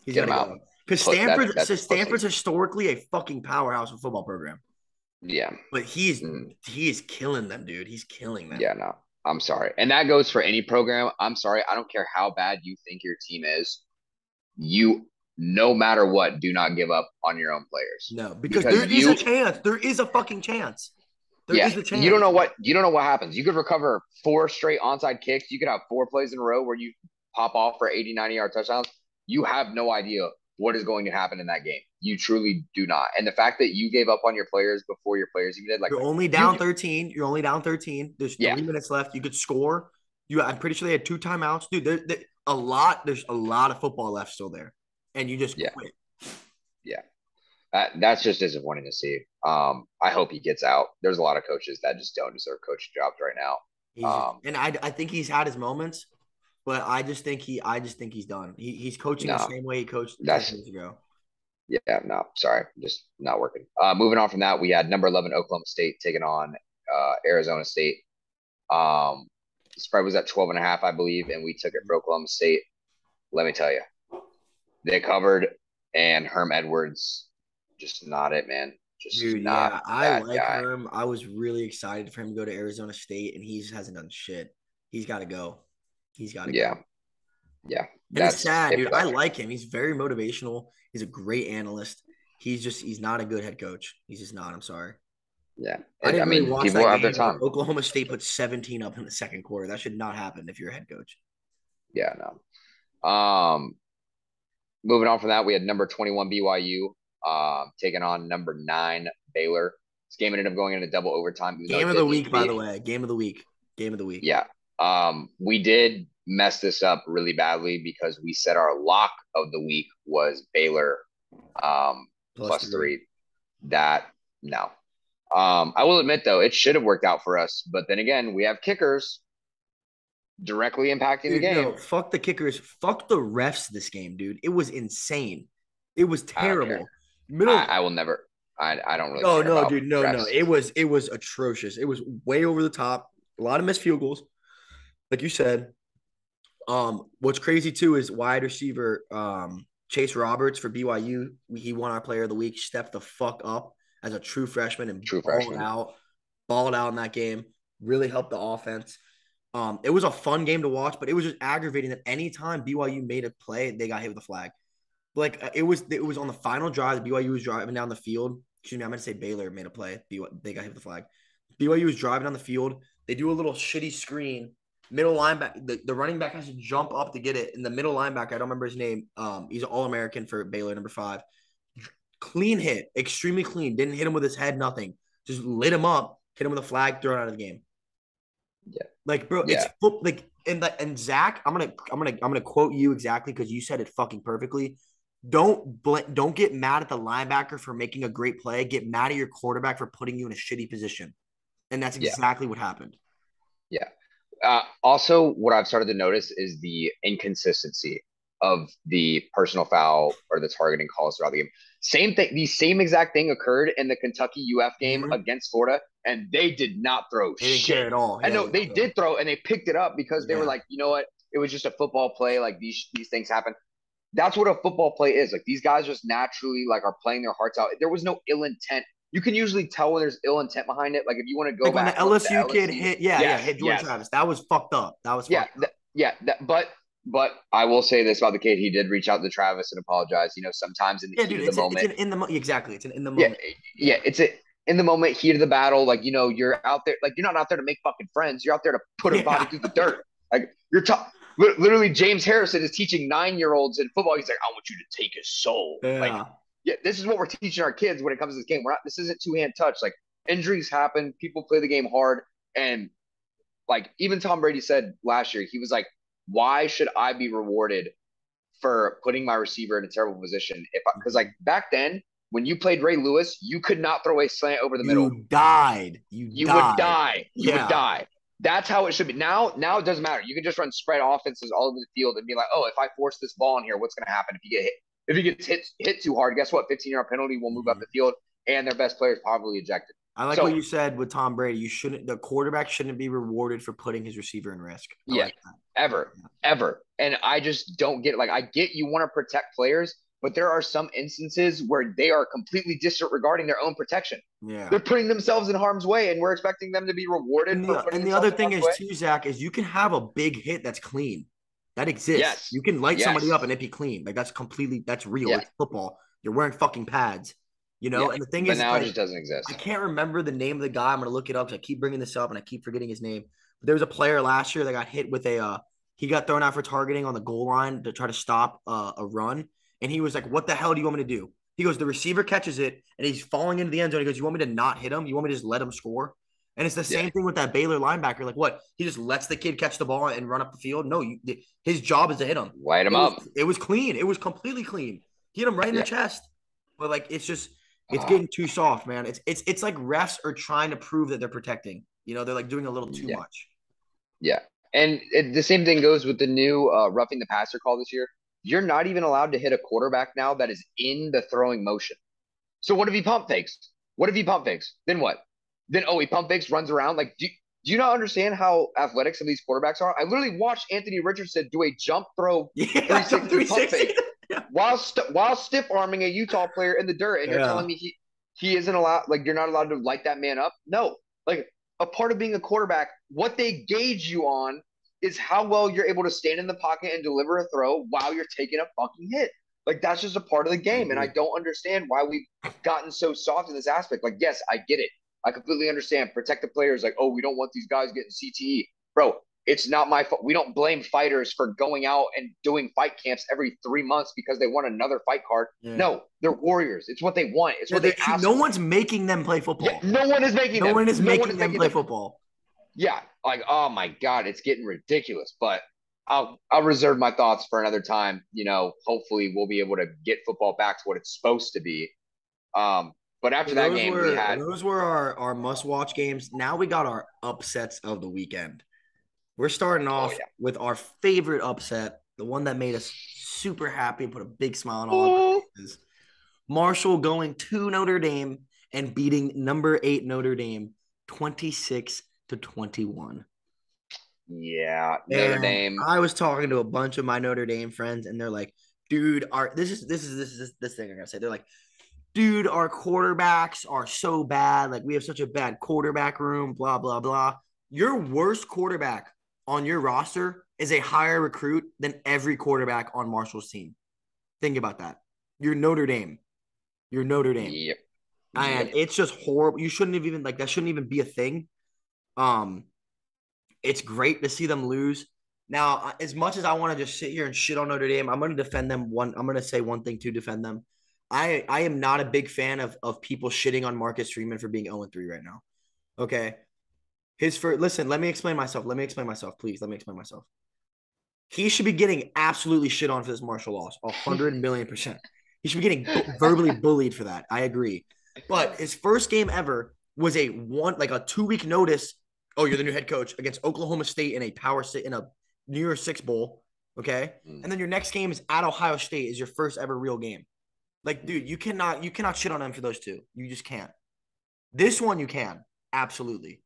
He's Get got him to out. go. Because Put that. That's Stanford's pussy. historically a fucking powerhouse of football program. Yeah. But Mm, he is killing them, dude. He's killing them. yeah, no. I'm sorry. And that goes for any program. I'm sorry. I don't care how bad you think your team is. You, no matter what, do not give up on your own players. No, because Because there is a you, chance. There is a fucking chance. There yeah, is a chance. you don't know what happens. You could recover four straight onside kicks. You could have four plays in a row where you pop off for 80, 90-yard touchdowns. You have no idea what is going to happen in that game. You truly do not. And the fact that you gave up on your players before your players even did, like You're only you, down 13. You're only down 13. There's yeah, 3 minutes left. You could score. I'm pretty sure they had 2 timeouts. Dude, there's a lot of football left still there. And you just yeah, quit. yeah. That's just disappointing to see. I hope he gets out. There's a lot of coaches that just don't deserve coaching jobs right now. I think he's had his moments, but I just think he's done. He's coaching the No, same way he coached 10 that's years ago. yeah, no, sorry, just not working. Moving on from that, we had number 11 Oklahoma State taking on Arizona State. The spread was at 12 and a half, I believe, and we took it for Oklahoma State. Let me tell you, they covered, and Herm Edwards just not it, man. Just Dude, not yeah, I that like guy. Herm. I was really excited for him to go to Arizona State, and he just hasn't done shit. He's got to go. He's got to go. Yeah, yeah, And it's that's sad, it dude. for I that one. like him. He's very motivational. He's a great analyst. He's not a good head coach. He's just not. I'm sorry. Yeah, I I didn't really mean, watch people that have their game, but time. Oklahoma State put 17 up in the second quarter. That should not happen if you're a head coach. Yeah, no. Moving on from that, we had number 21 BYU taking on number 9 Baylor. This game ended up going into double overtime, even though Game it of the didn't need to week, by be. the way. Game of the week. Game of the week. Yeah. We did mess this up really badly because we said our lock of the week was Baylor Plus plus three. 3. That no. I will admit though, it should have worked out for us, but then again, we have kickers directly impacting the Dude, no, game. fuck the kickers. Fuck the refs this game, dude. It was insane. It was I don't care. terrible. Middle. I will never. I don't really No, care no, about dude. No, no. refs. It was atrocious. It was way over the top. A lot of missed field goals. Like you said. What's crazy too is wide receiver Chase Roberts for BYU. He won our player of the week, stepped the fuck up as a true freshman and True freshman. balled out in that game. Really helped the offense. It was a fun game to watch, but it was just aggravating that anytime BYU made a play, they got hit with a flag. Like it was on the final drive. BYU was driving down the field. Excuse me, I meant to say Baylor made a play. They got hit with the flag. BYU was driving down the field. They do a little shitty screen. Middle linebacker, the running back has to jump up to get it. And the middle linebacker, I don't remember his name. He's an All-American for Baylor, number 5. Clean hit, extremely clean. Didn't hit him with his head, nothing. Just lit him up, hit him with a flag, thrown out of the game. Yeah. Like, bro, it's Yeah. like and Zach, I'm gonna quote you exactly because you said it fucking perfectly. Don't get mad at the linebacker for making a great play. Get mad at your quarterback for putting you in a shitty position. And that's Yeah. exactly what happened. Yeah. Also, what I've started to notice is the inconsistency of the personal foul or the targeting calls throughout the game. Same thing, the same exact thing occurred in the Kentucky UF game Mm-hmm. against Florida, and they did not throw They didn't shit. care at all. I Yeah, know they didn't they care. did throw, and they picked it up because they were Yeah. like, you know what? It was just a football play. Like these things happen. That's what a football play is. Like these guys just naturally like are playing their hearts out. There was no ill intent. You can usually tell when there's ill intent behind it. Like if you want to go Like when back the and look at the LSU kid LSU, hit, yeah, yes, hit Jordan yes, Travis. That was fucked up. That was yeah, fucked up. but I will say this about the kid. He did reach out to Travis and apologize. You know, sometimes in the Yeah, heat dude, of the it's moment, in the exactly. It's in the yeah, moment. yeah, Yeah. it's a in the moment, heat of the battle. Like you know, you're out there. Like you're not out there to make fucking friends. You're out there to put a body Yeah. through the dirt. Like you're talking. Literally, James Harrison is teaching 9-year-olds in football. He's like, I want you to take his soul. Like, Yeah. yeah, this is what we're teaching our kids when it comes to this game. We're not. This isn't two-hand touch. Like injuries happen. People play the game hard, and like even Tom Brady said last year, he was like, "Why should I be rewarded for putting my receiver in a terrible position? If because like back then, when you played Ray Lewis, you could not throw a slant over the middle. You died. You You would died. die. You would Yeah. die. That's how it should be. Now it doesn't matter. You can just run spread offenses all over the field and be like, oh, if I force this ball in here, what's going to happen if you get hit? If he gets hit too hard, guess what? 15-yard penalty will move up Mhm. the field, and their best player is probably ejected. I like what So you said with Tom Brady. The quarterback shouldn't be rewarded for putting his receiver in risk. I yeah, like that. ever, and I just don't get it. Like I get you want to protect players, but there are some instances where they are completely disregarding their own protection. Yeah. They're putting themselves in harm's way, and we're expecting them to be rewarded for putting And the themselves other in thing harm's is way. too, Zach, is you can have a big hit that's clean. That exists. Yes, You can light somebody up yes, and it be clean. Like that's real. yeah, It's football. You're wearing fucking pads. yeah. And the thing But is, it's now it like just doesn't I exist. can't remember the name of the guy. I'm gonna look it up because I keep bringing this up and I keep forgetting his name. But there was a player last year that got hit with he got thrown out for targeting on the goal line to try to stop a run, and he was like, "What the hell do you want me to do?" He goes, "The receiver catches it and he's falling into the end zone." He goes, "You want me to not hit him? You want me to just let him score?" And it's the Yeah, same thing with that Baylor linebacker. Like, what? He just lets the kid catch the ball and run up the field? No, his job is to hit him. light them up. It was clean. It was completely clean. He hit him right in the Yeah. chest. But like, it's Uh, getting too soft, man. It's like refs are trying to prove that they're protecting. They're like doing a little too yeah, much. yeah. And the same thing goes with the new roughing the passer call this year. You're not even allowed to hit a quarterback now that is in the throwing motion. So what if he pump fakes? What if he pump fakes? Then what? Then he pump fakes, runs around. Like, do you not understand how athletic some of these quarterbacks are? I literally watched Anthony Richardson do a jump throw Yeah, jump 360 pump 360. fake Yeah. while stiff arming a Utah player in the dirt, and you're telling Yeah. me he isn't allowed, like, you're not allowed to light that man up. No, like, a part of being a quarterback, what they gauge you on is how well you're able to stand in the pocket and deliver a throw while you're taking a fucking hit. Like, that's just a part of the I game. And I agree. don't understand why we've gotten so soft in this aspect. Like, yes, I get it. I completely understand. Protect the players. Like, oh, we don't want these guys getting CTE. Bro, it's not my fault. We don't blame fighters for going out and doing fight camps every 3 months because they want another fight card. Yeah. No, they're warriors. It's what they want. It's Yeah, what they no ask for. one's making them play Yeah, football. no one is making No them. one is No one making is them making play them. football. Yeah, like, oh my god, it's getting ridiculous. But I'll reserve my thoughts for another time. Hopefully we'll be able to get football back to what it's supposed to be. But So after that those game, we were had, those were our must-watch games. Now we got our upsets of the weekend. We're starting oh off yeah, with our favorite upset, the one that made us super happy and put a big smile on all of our oh faces. Marshall going to Notre Dame and beating number 8 Notre Dame 26-21. yeah, Notre And Dame. I was talking to a bunch of my Notre Dame friends, and they're like, "Dude, this thing I'm gonna say." They're like, "Dude, our quarterbacks are so bad. Like, we have such a bad quarterback room. Blah blah blah." Your worst quarterback on your roster is a higher recruit than every quarterback on Marshall's team. Think about that. You're Notre Dame. You're Notre Dame, Yep, and yep. it's just horrible. You shouldn't have even like that. Shouldn't even be a thing. Um, it's great to see them lose. Now, as much as I want to just sit here and shit on Notre Dame, I'm going to defend them. I'm going to say one thing to defend them. I am not a big fan of people shitting on Marcus Freeman for being 0-3 right now. Okay. Listen, let me explain myself. Please. Let me explain myself. He should be getting absolutely shit on for this Marshall loss. 100,000,000%. He should be getting verbally bullied for that. I agree. But his first game ever was a 2 week notice. Oh, you're the new head coach against Oklahoma State in a New Year's Six bowl. Okay. Mm. And then your next game is at Ohio State is your first ever real game. Like, dude, you cannot shit on them for those two. You just can't. This one you can. Absolutely.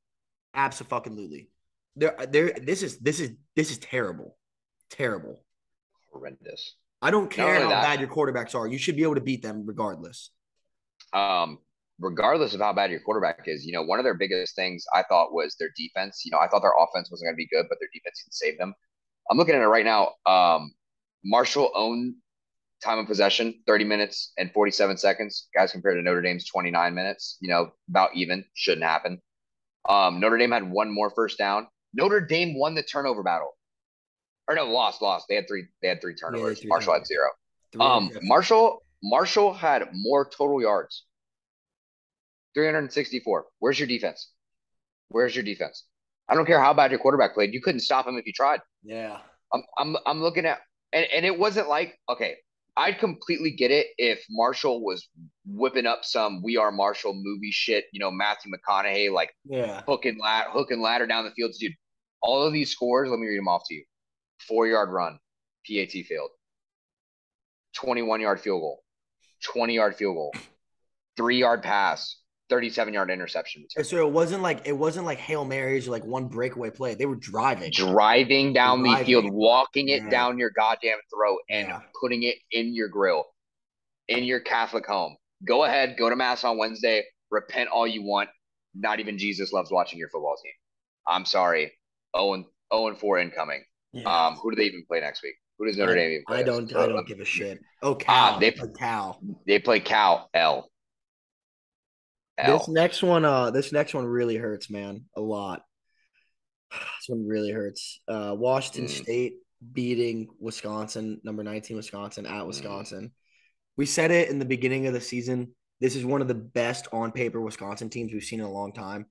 Absolutely. This is terrible. Terrible. Horrendous. I don't Not care only how that, bad your quarterbacks are. You should be able to beat them regardless. um, regardless of how bad your quarterback is, one of their biggest things I thought was their defense. I thought their offense wasn't going to be good, but their defense can save them. I'm looking at it right now. Marshall owned time of possession, 30 minutes and 47 seconds, guys, compared to Notre Dame's 29 minutes, about even. Shouldn't happen. Notre Dame had one more first down. Notre Dame won the turnover battle. Or no, lost. They had three Yeah, they turnovers. three Marshall had turnovers, zero. three interceptions. Marshall had more total yards, 364. Where's your defense? Where's your defense? I don't care how bad your quarterback played. You couldn't stop him if you tried. Yeah. I'm looking at, and it wasn't like, okay, I'd completely get it if Marshall was whipping up some We Are Marshall movie shit, Matthew McConaughey, like, Yeah. hook and ladder down the field. Dude, all of these scores, let me read them off to you. 4-yard run, PAT failed. 21-yard field goal, 20-yard field goal, 3-yard pass, 37-yard interception return. So it wasn't like Hail Marys or like one breakaway play. They were driving. Driving down the field, Driving. walking it Yeah. down your goddamn throat, and Yeah. putting it in your grill, in your Catholic home. Go ahead, go to mass on Wednesday, repent all you want. Not even Jesus loves watching your football team. I'm sorry. 0-4 incoming. Yeah. Who do they even play next week? Who does Notre I Dame even play I this? don't I don't give a shit. Oh, Ah, Cal. they Oh, Cal. they play Cal L This L. next one, this next one really hurts, man. A lot. This one really hurts. Washington Mm, State beating Wisconsin, number 19 Wisconsin at mm, Wisconsin. We said it in the beginning of the season. This is one of the best on paper Wisconsin teams we've seen in a long time.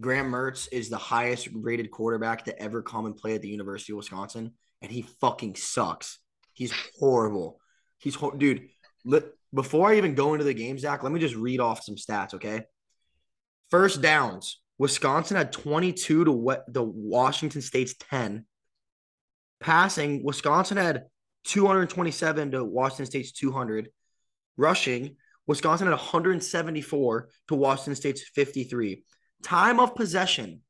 Graham Mertz is the highest rated quarterback to ever come and play at the University of Wisconsin, and he fucking sucks. He's horrible. Dude. Before I even go into the game, Zach, let me just read off some stats, okay? First downs. Wisconsin had 22 to the Washington State's 10. Passing, Wisconsin had 227 to Washington State's 200. Rushing, Wisconsin had 174 to Washington State's 53. Time of possession,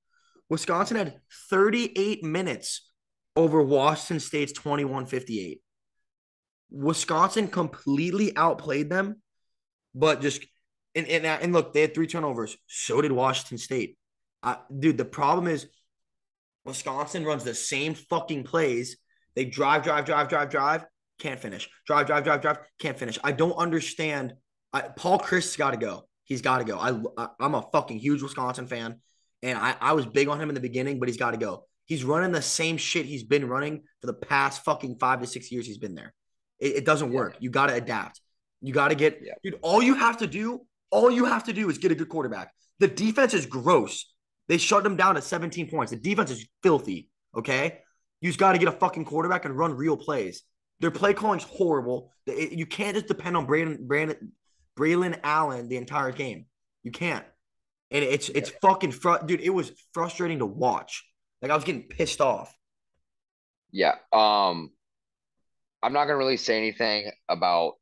Wisconsin had 38 minutes over Washington State's 21:58. Wisconsin completely outplayed them, but just And look, they had 3 turnovers. So did Washington State. Dude, the problem is Wisconsin runs the same fucking plays. They drive, can't finish. Drive, can't finish. I don't understand. Paul Chris got to go. He's got to go. I'm a fucking huge Wisconsin fan, and I was big on him in the beginning, but he's got to go. He's running the same shit he's been running for the past fucking 5 to 6 years he's been there. It doesn't Yeah, work. You got to adapt. You got to get, yeah, dude. All you have to do is get a good quarterback. The defense is gross. They shut them down at 17 points. The defense is filthy. Okay, you just got to get a fucking quarterback and run real plays. Their play calling's horrible. You can't just depend on Braylon Allen the entire game. You can't. And yeah, it's fucking dude. It was frustrating to watch. Like I was getting pissed off. yeah. I'm not gonna really say anything about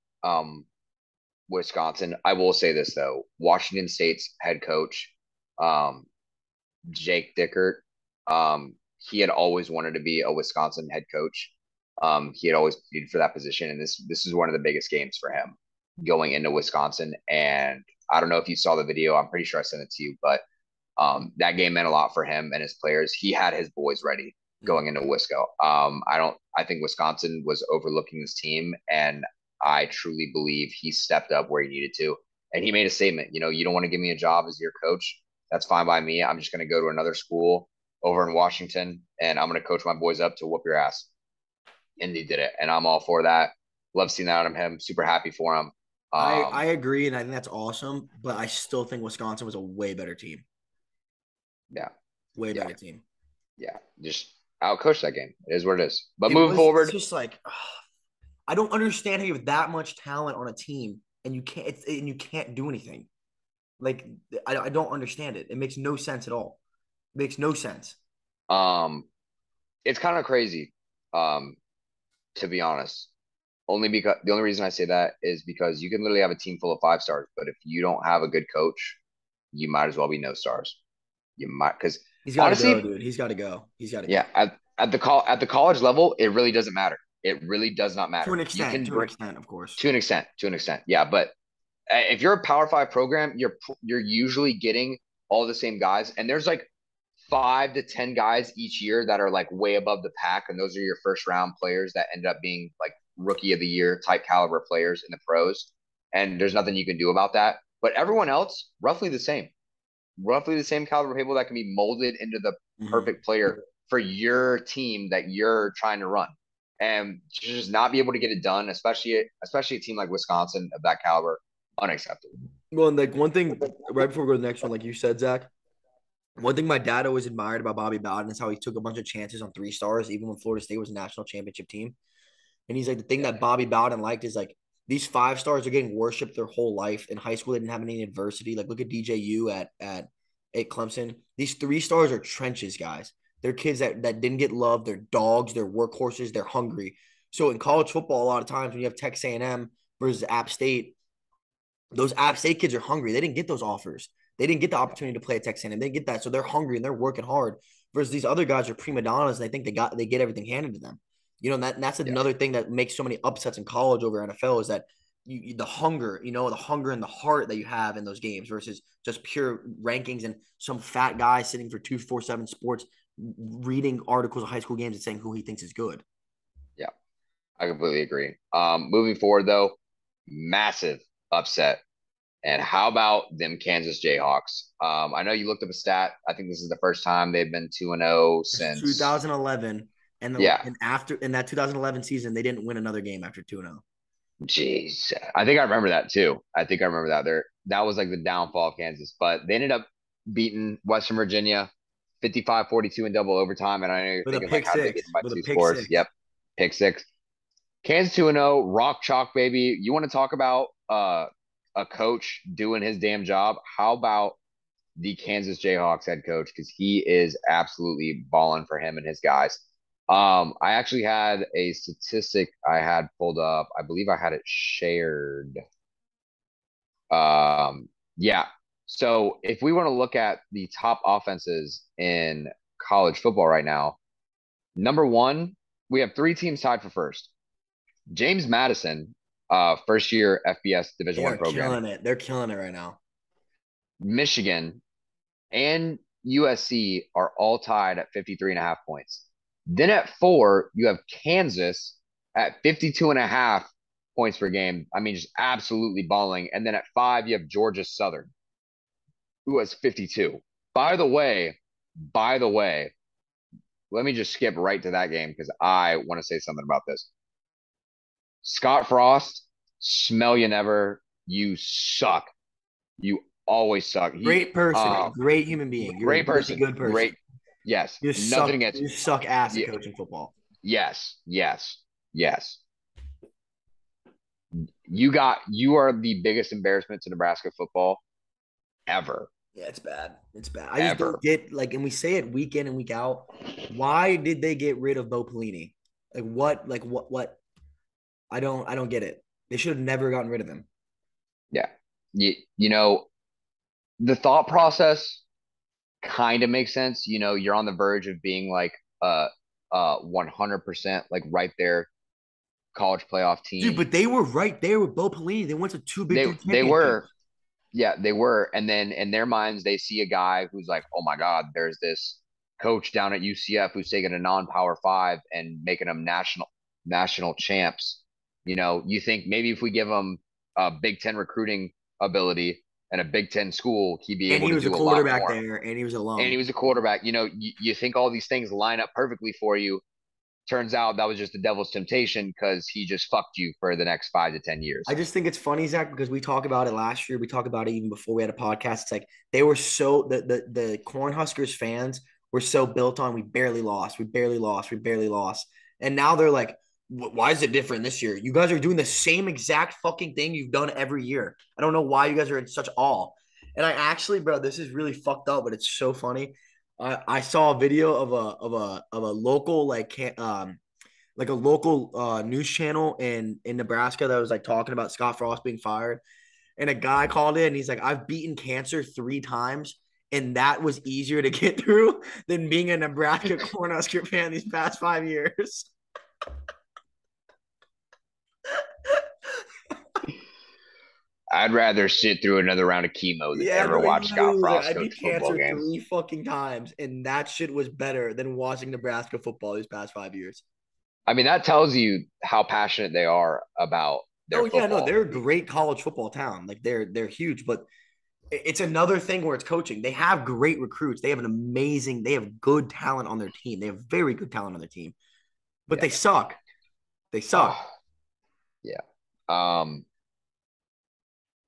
Wisconsin. I will say this though: Washington State's head coach, um, Jake Dickert, he had always wanted to be a Wisconsin head coach. He had always pleaded for that position, and this is one of the biggest games for him going into Wisconsin. And I don't know if you saw the video. I'm pretty sure I sent it to you, but that game meant a lot for him and his players. He had his boys ready going into Wisco. I think Wisconsin was overlooking this team, and I truly believe he stepped up where he needed to. And he made a statement. You know, you don't want to give me a job as your coach. That's fine by me. I'm just going to go to another school over in Washington, and I'm going to coach my boys up to whoop your ass. And he did it, and I'm all for that. Love seeing that out of him. Super happy for him. I agree, and I think that's awesome. But I still think Wisconsin was a way better team. Yeah, Way yeah, better team. yeah. Just outcoach that game. It is what it is. But It moving was. It's forward, just like I don't understand how you have that much talent on a team and you can't do anything. Like I don't understand it. It makes no sense at all. It makes no sense. um, it's kind of crazy, um, to be honest. Only because the only reason I say that is because you can literally have a team full of 5 stars, but if you don't have a good coach, you might as well be no stars. You might because He's got to go, honestly, dude. He's got to go. He's got to yeah, go. at the college level, it really doesn't matter. It really does not To matter. an You extent, can to an bring extent, of course. to an extent, yeah. But if you're a Power Five program, you're usually getting all the same guys, and there's like 5 to 10 guys each year that are like way above the pack, and those are your first round players that end up being like rookie of the year type caliber players in the pros. And there's nothing you can do about that. But everyone else, roughly the same caliber people that can be molded into the Mm-hmm. perfect player for your team that you're trying to run. And to just not be able to get it done, especially a team like Wisconsin of that caliber, unacceptable. Well, and like one thing right before we go to the next one, like you said, Zach, one thing my dad always admired about Bobby Bowden is how he took a bunch of chances on 3 stars, even when Florida State was a national championship team. And he's like, the thing Yeah, that Bobby Bowden liked is like these 5 stars are getting worshipped their whole life. In high school, they didn't have any adversity. Like look at DJU at Clemson. These 3 stars are trenches, guys. They're kids that didn't get loved. They're dogs. They're workhorses. They're hungry. So in college football, a lot of times when you have Texas A&M versus App State, those App State kids are hungry. They didn't get those offers. They didn't get the yeah, opportunity to play at Texas A&M. They didn't get that, so they're hungry and they're working hard. Versus these other guys are prima donnas and they get everything handed to them. You know, and that's yeah, another thing that makes so many upsets in college over NFL is that the hunger, the hunger and the heart that you have in those games versus just pure rankings and some fat guy sitting for 247 Sports reading articles of high school games and saying who he thinks is good. yeah. I completely agree. Moving forward though, massive upset. And how about them Kansas Jayhawks? I know you looked up a stat. I think this is the first time they've been 2-0 It's since 2011, yeah. and after in that 2011 season, they didn't win another game after 2-0. Jeez. I think I remember that too. I think I remember that. That was like the downfall of Kansas, but they ended up beating Western Virginia 55-42 in double overtime. And I know you're With a thinking like, pick how did they get them six. by With a two pick scores? six. Yep. Pick six. Kansas 2-0, rock chalk, baby. You want to talk about a coach doing his damn job? How about the Kansas Jayhawks head coach? Because he is absolutely balling for him and his guys. I actually had a statistic I had pulled up. I believe I had it shared. Yeah. So if we want to look at the top offenses in college football right now, number one, we have 3 teams tied for first. James Madison, first year FBS Division They One are program. killing it. They're killing it right now. Michigan, and USC are all tied at 53.5 points. Then at 4, you have Kansas at 52.5 points per game. I mean, just absolutely balling. And then at 5, you have Georgia Southern, who has 52. By the way, let me just skip right to that game because I want to say something about this. Scott Frost, smell you never. You suck. You always suck. Great person, great human being. You're a Great really person. good person. Great. Yes. You just Nothing suck. against. You just suck ass at Yeah, coaching football. yes. Yes. Yes. You are the biggest embarrassment to Nebraska football ever. Yeah, it's bad. It's bad. I just don't Ever. get like, and we say it week in and week out. Why did they get rid of Bo Pelini? Like what? Like what? I don't get it. They should have never gotten rid of him. Yeah. You know, the thought process kind of makes sense. You're on the verge of being like 100% like right there college playoff Dude, team. but they were right there with Bo Pelini. They went to two Big They Ten they were. championships. Yeah, they were. And then in their minds, they see a guy who's like, oh my God, there's this coach down at UCF who's taking a non-power five and making them national champs. You think maybe if we give him a Big Ten recruiting ability and a Big Ten school, he'd be And able he to was a do a lot quarterback more. there, and he was And he alum. was a quarterback. You think all these things line up perfectly for you. Turns out that was just the devil's temptation because he just fucked you for the next 5 to 10 years. I just think it's funny, Zach, because we talked about it last year. We talked about it even before we had a podcast. It's like they were so the Cornhuskers fans were so built on we barely lost, we barely lost, we barely lost, and now they're like, why is it different this year? You guys are doing the same exact fucking thing you've done every year. I don't know why you guys are in such awe. And I actually, bro, this is really fucked up, but it's so funny. I saw a video of a local like a local news channel in Nebraska that was like talking about Scott Frost being fired. And a guy called in and he's like, I've beaten cancer 3 times. And that was easier to get through than being a Nebraska Cornhusker fan these past 5 years. I'd rather sit through another round of chemo than Yeah, ever no, he watch Scott literally was like, Frost I coach beat a football cancer game. 3 fucking times. And that shit was better than watching Nebraska football these past 5 years. I mean, that tells you how passionate they are about their Oh yeah, no, football. they're a great college football town. Like they're huge, but it's another thing where it's coaching. They have great recruits. They have good talent on their team. They have very good talent on their team, but Yeah. they suck. They suck. Oh, yeah. Um,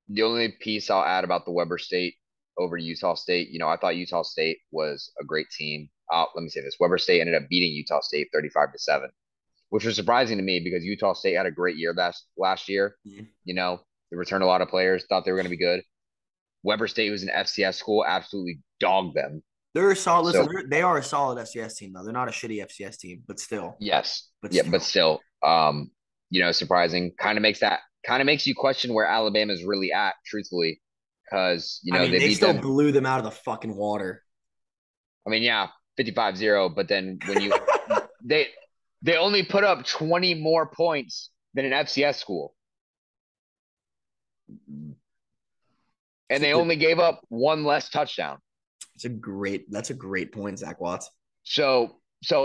the only piece I'll add about the Weber State over Utah State, I thought Utah State was a great team. Let me say this: Weber State ended up beating Utah State 35-7, which was surprising to me because Utah State had a great year last year. Mhm. They returned a lot of players, thought they were going to be good. Weber State was an FCS school, absolutely dogged them. They're a solid. So Listen, they are a solid FCS team though. They're not a shitty FCS team, but still, yes, but yeah, but still. still, surprising. Kind of makes you question where Alabama's really at, truthfully, because I mean, they they beat still them. blew them out of the fucking water. I mean, yeah, 55-0, but then when they they only put up 20 more points than an FCS school, and they only gave up one less touchdown. That's a great point, Zach Watts. So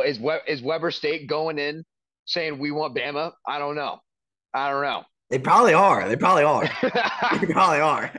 is Weber State going in saying we want Bama? I don't know. I don't know. They probably are. They probably are. They probably are.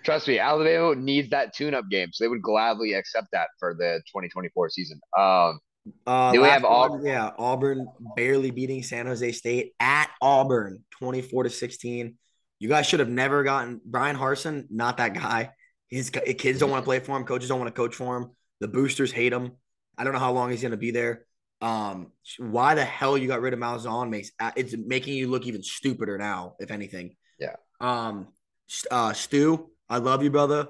Trust me, Alabama needs that tune-up game, so they would gladly accept that for the 2024 season. Do we have Last all? one, yeah, Auburn barely beating San Jose State at Auburn, 24-16. You guys should have never gotten Brian Harson, not that guy. His kids don't want to play for him. Coaches don't want to coach for him. The boosters hate him. I don't know how long he's going to be there. Why the hell you got rid of Malzahn makes it's making you look even stupider now, if anything. Yeah. Um, Stu, I love you, brother,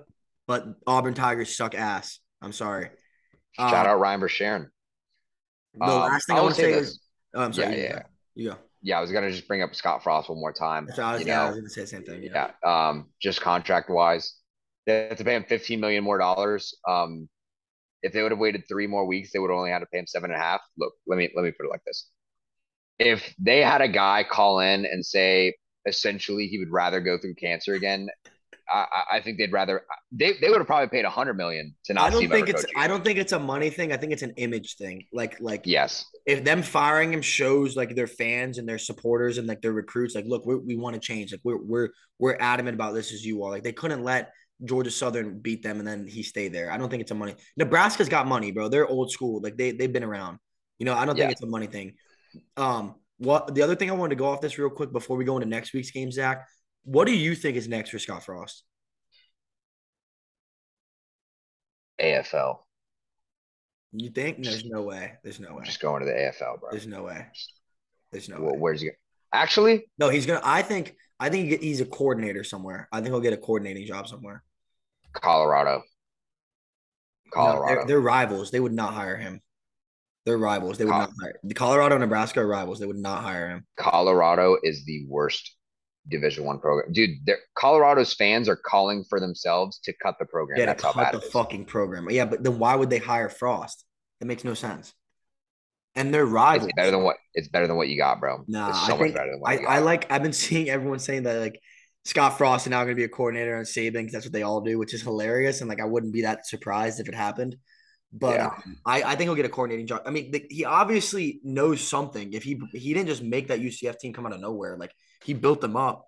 but Auburn Tigers suck ass. I'm sorry. Shout out Ryan Versharon. The last thing I I will want to say say is, this. oh, I'm sorry, Yeah, you yeah, go. yeah. You go. Yeah, I was gonna just bring up Scott Frost one more time. I was going to say the same thing. Yeah. Yeah. Just contract wise, they have to pay him 15 million more dollars. If they would have waited 3 more weeks, they would only had to pay him 7.5. Look, let me put it like this: if they had a guy call in and say essentially he would rather go through cancer again, I think they'd rather they would have probably paid 100 million to not see him ever coach I again. don't think it's a money thing. I think it's an image thing. Like Yes, if them firing him shows like their fans and their supporters and like their recruits, like, look, we want to change. Like we're adamant about this as you are. Like they couldn't let Georgia Southern beat them and then he stayed there. I don't think it's a money. Nebraska's got money, bro. They're old school. Like they've been around. I don't think yeah, it's a money thing. What the other thing I wanted to go off this real quick before we go into next week's game, Zach. What do you think is next for Scott Frost? AFL. You think? There's Just no way. There's no way. just going to the AFL, bro. There's no way. Just, There's no way. where's he go? Actually, No, he's gonna. I think he's a coordinator somewhere. I think he'll get a coordinating job somewhere. Colorado. No, they're Colorado. rivals. They would not hire him. They're rivals. They would Co- not hire. The Colorado and Nebraska are rivals. They would not hire him. Colorado is the worst Division 1 program, dude. Colorado's fans are calling for themselves to cut the program. Yeah, to That's how cut bad the it is. fucking program. Yeah, but then why would they hire Frost? That makes no sense. And they're It's better rivals. than what it's better than what you got, bro. It's Nah, I so much think better than what I you I got. like. I've been seeing everyone saying that like Scott Frost is now going to be a coordinator on Saban because that's what they all do, which is hilarious. And like I wouldn't be that surprised if it happened. But Yeah, I think he'll get a coordinating job. I mean, he obviously knows something. If he didn't just make that UCF team come out of nowhere, like he built them up.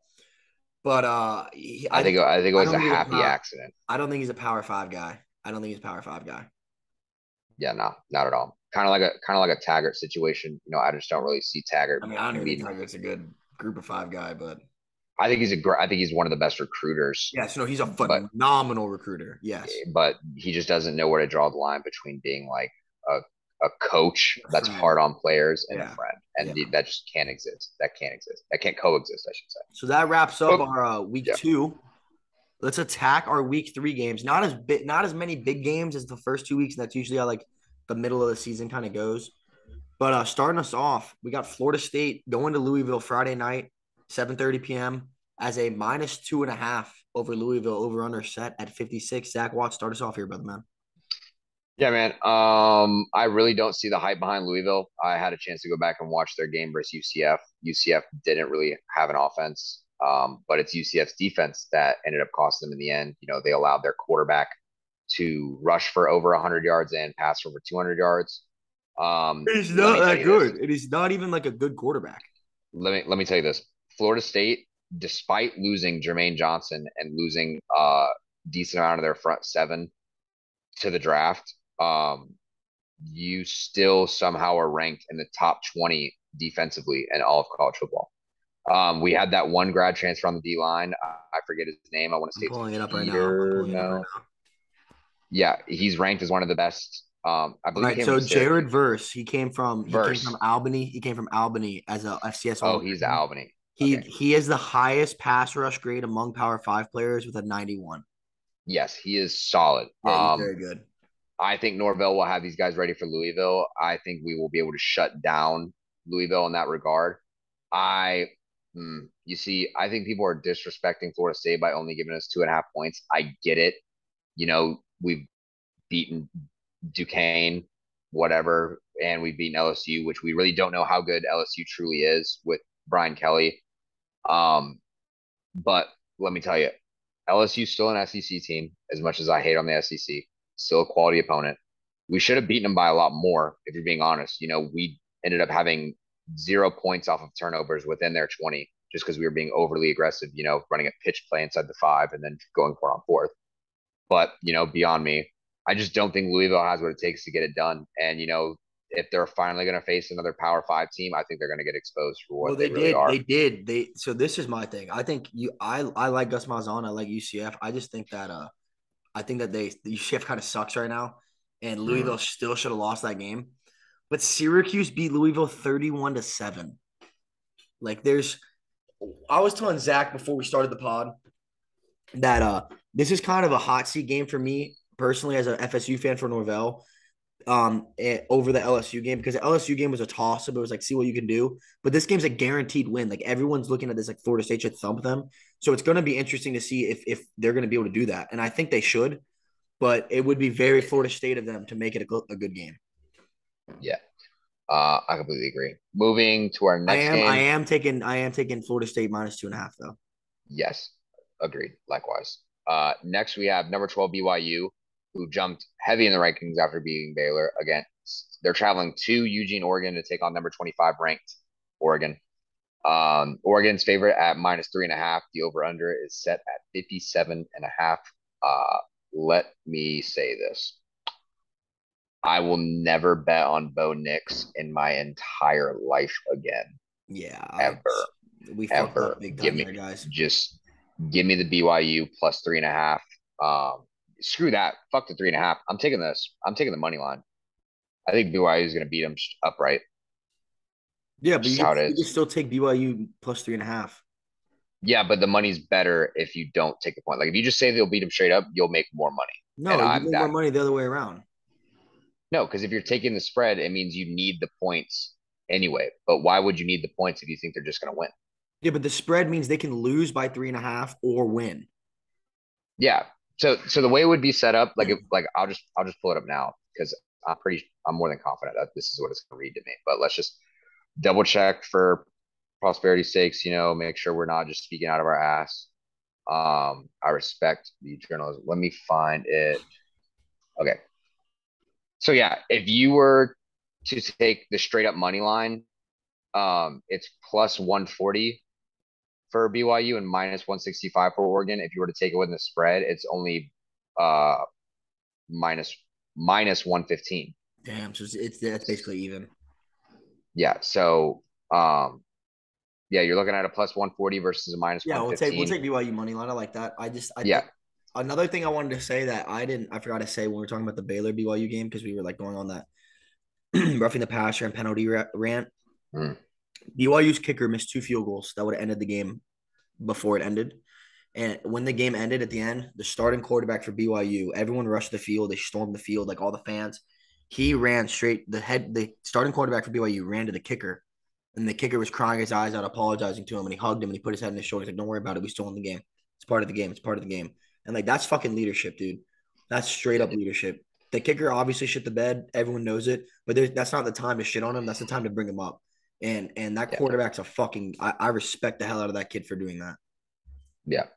But I think it I was don't a think he's a happy power. accident. I don't think he's a power five guy. I don't think he's a power five guy. Yeah, no, not at all. Kind of like a Taggart situation. I just don't really see Taggart I mean, I don't even think being. Taggart's a good group of five guy, but I think he's one of the best recruiters, yes, no, he's a but phenomenal recruiter. Yes, he just doesn't know where to draw the line between being like a a coach a that's friend. hard on players and a Yeah, friend, yeah. and that just can't exist. That can't exist. That can't coexist, I should say. So that wraps up But our week yeah, two. Let's attack our week three games. Not as many big games as the first 2 weeks. And that's usually how like the middle of the season kind of goes. But starting us off, we got Florida State going to Louisville Friday night, 7:30 p.m. as a -2.5 over Louisville over under set at 56. Zach Watts, start us off here, brother man. yeah, man. I really don't see the hype behind Louisville. I had a chance to go back and watch their game versus UCF. UCF didn't really have an offense, but it's UCF's defense that ended up costing them in the end. They allowed their quarterback to rush for over 100 yards and pass for over 200 yards. He's Let not me tell that you this. good. And he's not even like a good quarterback. Let me tell you this. Florida State, despite losing Jermaine Johnson and losing decent amount of their front seven to the draft, you still somehow are ranked in the top 20 defensively in all of college football. We had that one grad transfer on the D line. I forget his name. I want to I'm say it's pulling it up right now. I'm Peter. pulling it up right No, now. yeah, he's ranked as one of the best. I All believe he right, came so from Jared Syracuse. Verse, he came from Verse. Albany. He came from Albany as a FCS All Oh, he's American. Albany. He Okay. he is the highest pass rush grade among Power Five players with a 91. Yes, he is solid. Yeah, he's very good. I think Norvell will have these guys ready for Louisville. I think we will be able to shut down Louisville in that regard. I, you see, I think people are disrespecting Florida State by only giving us 2.5 points. I get it. We've beaten Duquesne, whatever, and we've beaten LSU, which we really don't know how good LSU truly is with Brian Kelly. Um, but let me tell you, LSU is still an SEC team, as much as I hate on the SEC, still a quality opponent. We should have beaten them by a lot more, if you're being honest. We ended up having 0 points off of turnovers within their 20 just because we were being overly aggressive, running a pitch play inside the 5 and then going for it on fourth. But, beyond me, I just don't think Louisville has what it takes to get it done. And, if they're finally going to face another Power Five team, I think they're going to get exposed for what Well, they they really did. are. They did. So this is my thing. I think I like Gus Malzahn. I like UCF. I just think that I think that the UCF kind of sucks right now, and Mm. Louisville still should have lost that game. But Syracuse beat Louisville 31-7. Like I was telling Zach before we started the pod that this is kind of a hot seat game for me personally as an FSU fan for Norvell over the LSU game because the LSU game was a toss up. It was like see what you can do, but this game's a guaranteed win. Like everyone's looking at this like Florida State should thump them, so it's going to be interesting to see if they're going to be able to do that, and I think they should. But it would be very Florida State of them to make it a good game. Yeah, I completely agree. Moving to our I next am I game. am taking I am taking Florida State -2.5 though. Yes, agreed. Likewise. Next, we have number 12 BYU, who jumped heavy in the rankings after beating Baylor. Again, they're traveling to Eugene, Oregon to take on number 25 ranked Oregon. Oregon's favorite at -3.5. The over/under is set at 57.5. Let me say this. I will never bet on Bo Nix in my entire life again. Yeah, Ever. we fucked up Ever. big time there, guys. Just give me the BYU +3.5. Screw that. Fuck the 3.5. I'm taking this. I'm taking the money line. I think BYU is going to beat them upright. Yeah, but Just how it you can is. still take BYU +3.5. Yeah, but the money's better if you don't take the point. Like if you just say they'll beat them straight up, you'll make more money. And No, you I'm make more that. money the other way around. No, because if you're taking the spread, it means you need the points anyway. But why would you need the points if you think they're just going to win? Yeah, but the spread means they can lose by 3.5 or win. Yeah. So the way it would be set up, like I'll just pull it up now because I'm more than confident that this is what it's going to read to me. But let's just double check for prosperity's sakes. Make sure we're not just speaking out of our ass. I respect the journalism. Let me find it. Okay. So yeah, if you were to take the straight up money line, it's +140 for BYU and -165 for Oregon. If you were to take it within the spread, it's only uh minus minus 115. Damn, so that's basically even. Yeah. So yeah, you're looking at a +140 versus a minus Yeah, we'll 115. take BYU money line. I like that. I Yeah. think another thing I wanted to say that I forgot to say when we were talking about the Baylor BYU game because we were like going on that roughing the passer and penalty rant. Mm. BYU's kicker missed 2 field goals that would have ended the game before it ended. And when the game ended at the end, the starting quarterback for BYU, everyone rushed the field. They stormed the field, like all the fans. He ran straight. The starting quarterback for BYU ran to the kicker, and the kicker was crying his eyes out, apologizing to him, and he hugged him and he put his head in his shoulder. He's like, "Don't worry about it. We still won the game. It's part of the game. It's part of the game." And like that's fucking leadership, dude. That's straight up leadership. The kicker obviously shit the bed. Everyone knows it, but that's not the time to shit on him. That's the time to bring him up. And that Yeah. quarterback's a fucking. I respect the hell out of that kid for doing that. Yeah.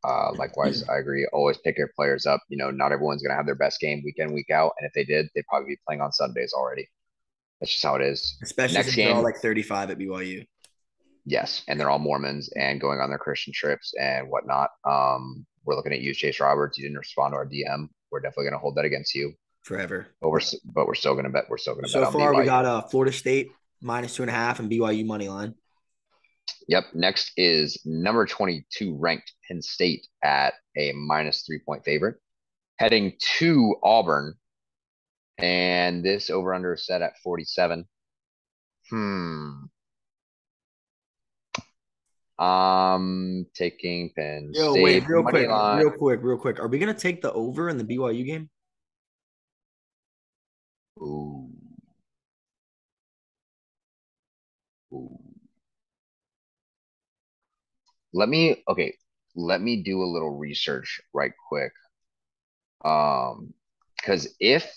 Likewise, I agree. Always pick your players up. Not everyone's going to have their best game week in, week out. And if they did, they'd probably be playing on Sundays already. That's just how it is. Especially Next since they're all game, like 35 at BYU. yes. And they're all Mormons and going on their Christian trips and whatnot. We're looking at you, Chase Roberts. You didn't respond to our DM. We're definitely going to hold that against you. Forever. But we're still going to bet. We're still going to bet So on far, we BYU. got Florida State -2.5 and BYU money line. Yep. Next is number 22 ranked Penn State at a -3 point favorite, heading to Auburn. And this over under is set at 47. I'm taking Penn Yo, wait, State money line. real quick. Are we gonna take the over in the BYU game? Ooh, ooh. Okay. Let me do a little research right quick. Because if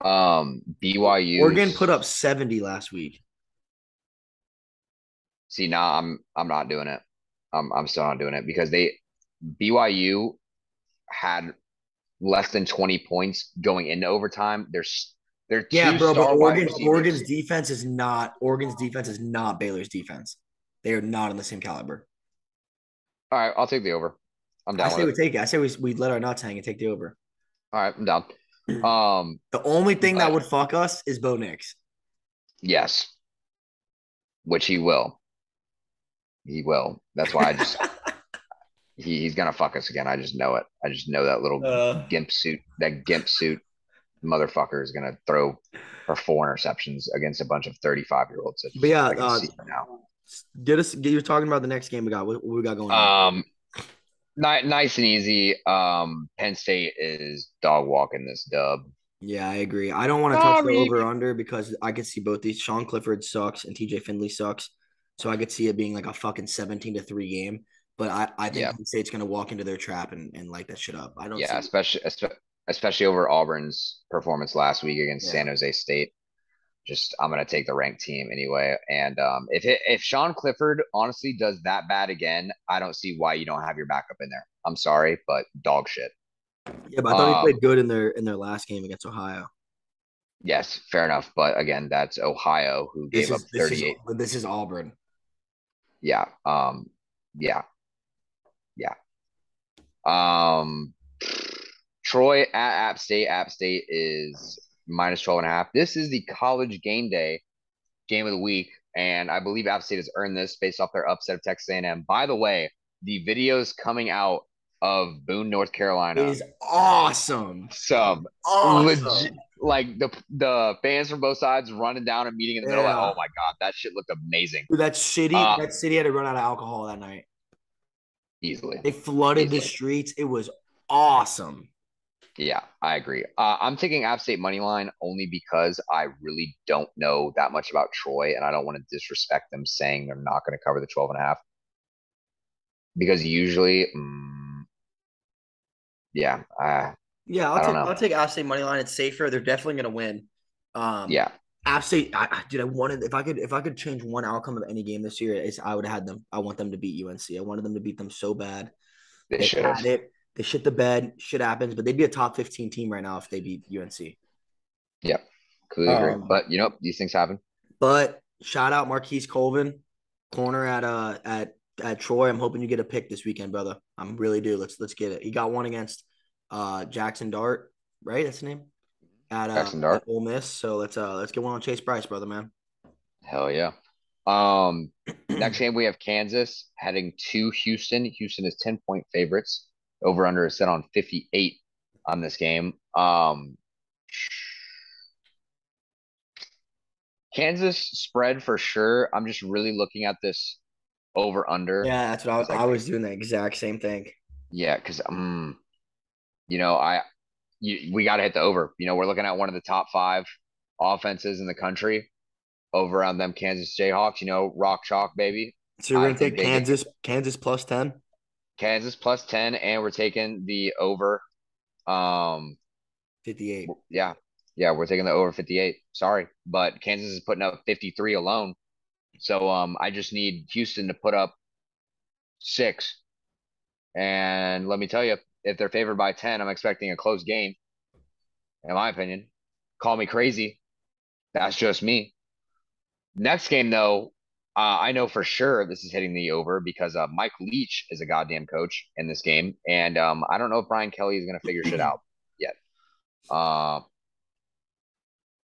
Oregon put up BYU's 70 last week. see now I'm not doing it. I'm still not doing it because BYU had less than 20 points going into overtime. They're Yeah, two bro, but star wide receivers. Oregon's defense is not Baylor's defense. They are not on the same caliber. All right, I'll take the over. I'm I down with say it. we take it. I say we let our nuts hang and take the over. All right, I'm down. The only thing that But would fuck us is Bo Nix. yes, which he will. He will. That's why he's gonna fuck us again. I just know it. I just know that little uh, gimp suit motherfucker is gonna throw for 4 interceptions against a bunch of 35-year-olds. but yeah, I can see it now. get you talking about the next game we got. What we got going on? Um, nice and easy. Penn State is dog walking this dub. Yeah, I agree. I don't want to touch the Sorry. over under because I could see both these. Sean Clifford sucks and TJ Finley sucks. So I could see it being like a fucking 17-3 game. But I think Yeah, Penn State's gonna walk into their trap and light that shit up. I don't yeah, especially over Auburn's performance last week against yeah. San Jose State. just I'm gonna take the ranked team anyway. And if Sean Clifford honestly does that bad again, I don't see why you don't have your backup in there. I'm sorry, but dog shit. Yeah, but I thought he Um, played good in their last game against Ohio. yes, fair enough. But again, that's Ohio who This gave up is this is 38. this is Auburn. Yeah. Yeah. Yeah. Um, Troy at App State. App State is minus 12 and a half. This is the college game day game of the week. And I believe App State has earned this based off their upset of Texas A&M. By the way, the videos coming out of Boone, North It Carolina, is awesome. some legit, Awesome. like the fans from both sides running down and meeting in the middle. Like, oh Yeah. my god, that shit looked amazing. Dude, that city had to run out of alcohol that night. Easily, They flooded the easily. streets. It was awesome. Yeah, I agree. I'm taking App State money line only because I really don't know that much about Troy, and I don't want to disrespect them saying they're not going to cover the 12 and a half because usually, yeah, Yeah, I don't I'll know. take App State money line. It's safer. They're definitely gonna win. Um, Yeah, App State, dude, I wanted if I could change one outcome of any game this year, I would have had them. I want them to beat UNC. I wanted them to beat them so bad. they They should have. had it. They shit the bed. Shit happens, but they'd be a top 15 team right now if they beat UNC. Yep, completely agree. Um, But these things happen. but shout out Marquise Colvin, corner at Troy. I'm hoping you get a pick this weekend, brother. I'm really do. Let's get it. He got one against Jackson Dart, right? That's the name Jackson at Dart. Ole Miss. So let's get one on Chase Bryce, brother, man. Hell yeah. Um, Next game we have Kansas heading to Houston. Houston is 10-point favorites. Over under is set on 58 on this game. Kansas spread for sure. I'm just really looking at this over under Yeah, that's what because I was doing the exact same thing. yeah, because you know, we got to hit the over. We're looking at one of the top five offenses in the country over on them Kansas Jayhawks. Rock chalk baby. So you're I gonna think take they get Kansas plus 10, Kansas plus 10, and we're taking the over. Um, 58. yeah, yeah, we're taking the over 58. Sorry, but Kansas is putting up 53 alone. So I just need Houston to put up 6. And let me tell you, if they're favored by 10, I'm expecting a close game, in my opinion. Call me crazy. That's just me. Next game, though, I know for sure this is hitting the over because Mike Leach is a goddamn coach in this game. And I don't know if Brian Kelly is going to figure shit out yet. Uh,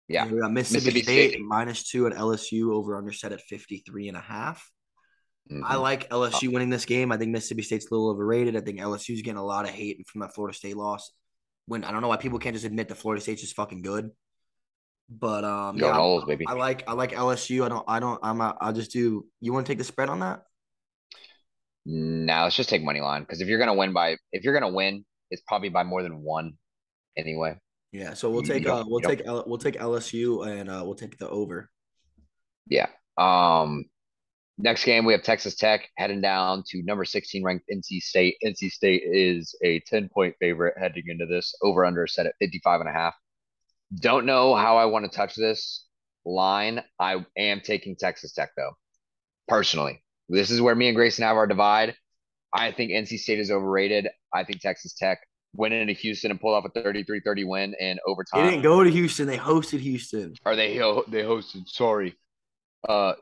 yeah. Yeah, we got Mississippi Mississippi State. State -2 at LSU over under set at 53 and a half. I Hmm. like LSU winning this game. I think Mississippi State's a little overrated. I think LSU's getting a lot of hate from that Florida State loss. When I don't know why people can't just admit that Florida State's just fucking good. But Go yeah, Noles, baby. I like LSU. I'll just do. You want to take the spread on that? Now let's just take money line because if you're gonna win, it's probably by more than one anyway. Yeah. So You don't, we'll take LSU and we'll take the over. yeah. Next game we have Texas Tech heading down to number 16 ranked NC State. NC State is a 10-point favorite heading into this over under set at 55 and a half. Don't know how I want to touch this line. I am taking Texas Tech though, personally. This is where me and Grayson have our divide. I think NC State is overrated. I think Texas Tech went into Houston and pulled off a 33-30 win in They overtime. didn't go to Houston. They hosted Houston. Or they hosted, sorry.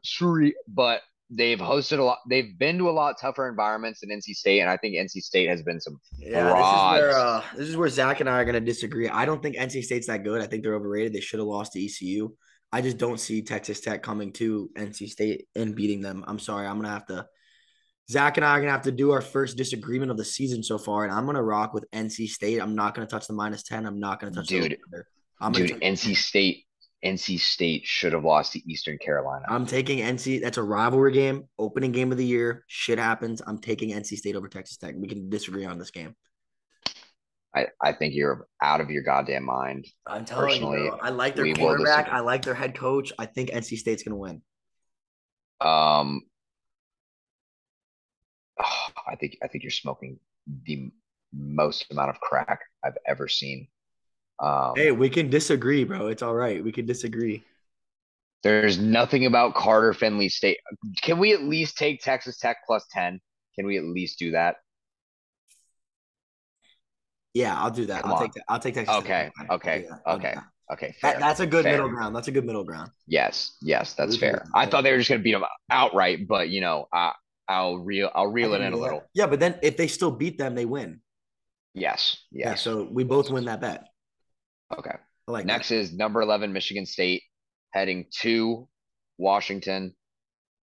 Sorry, but they've hosted a lot. They've been to a lot tougher environments than NC State, and I think NC State has been some Yeah, frauds. this is where Zach and I are going to disagree. I don't think NC State's that good. I think they're overrated. They should have lost to ECU. I just don't see Texas Tech coming to NC State and beating them. I'm sorry. I'm gonna have to. Zach and I are gonna have to do our first disagreement of the season so far, and I'm gonna rock with NC State. I'm not gonna touch the -10. I'm not gonna touch the over. Dude, I'm gonna dude, take. NC State should have lost to Eastern Carolina. I'm taking NC. That's a rivalry game, opening game of the year. Shit happens. I'm taking NC State over Texas Tech. We can disagree on this game. I think you're out of your goddamn mind. I'm telling you, Personally, bro. I like their we will quarterback. disagree. I like their head coach. I think NC State's gonna win. Um, I think you're smoking the most amount of crack I've ever seen. Hey, Um, we can disagree, bro. It's all right. We can disagree. There's nothing about Carter Finley State. Can we at least take Texas Tech plus 10? Can we at least do that? Yeah, I'll do that. Come on. I'll take Texas Tech. Okay. I'll do Okay. that. I'll do Okay. that. Okay. Fair. That's a good middle Fair. ground. That's a good middle ground. Yes. Yes. At That's least we fair. got I that. thought they were just going to beat them outright, but I'll I reel it can in a do that. little. Yeah, but then if they still beat them, they win. Yes. Yeah, Yes. so we both win that bet. Okay. I like that. Next is number 11, Michigan State, heading to Washington.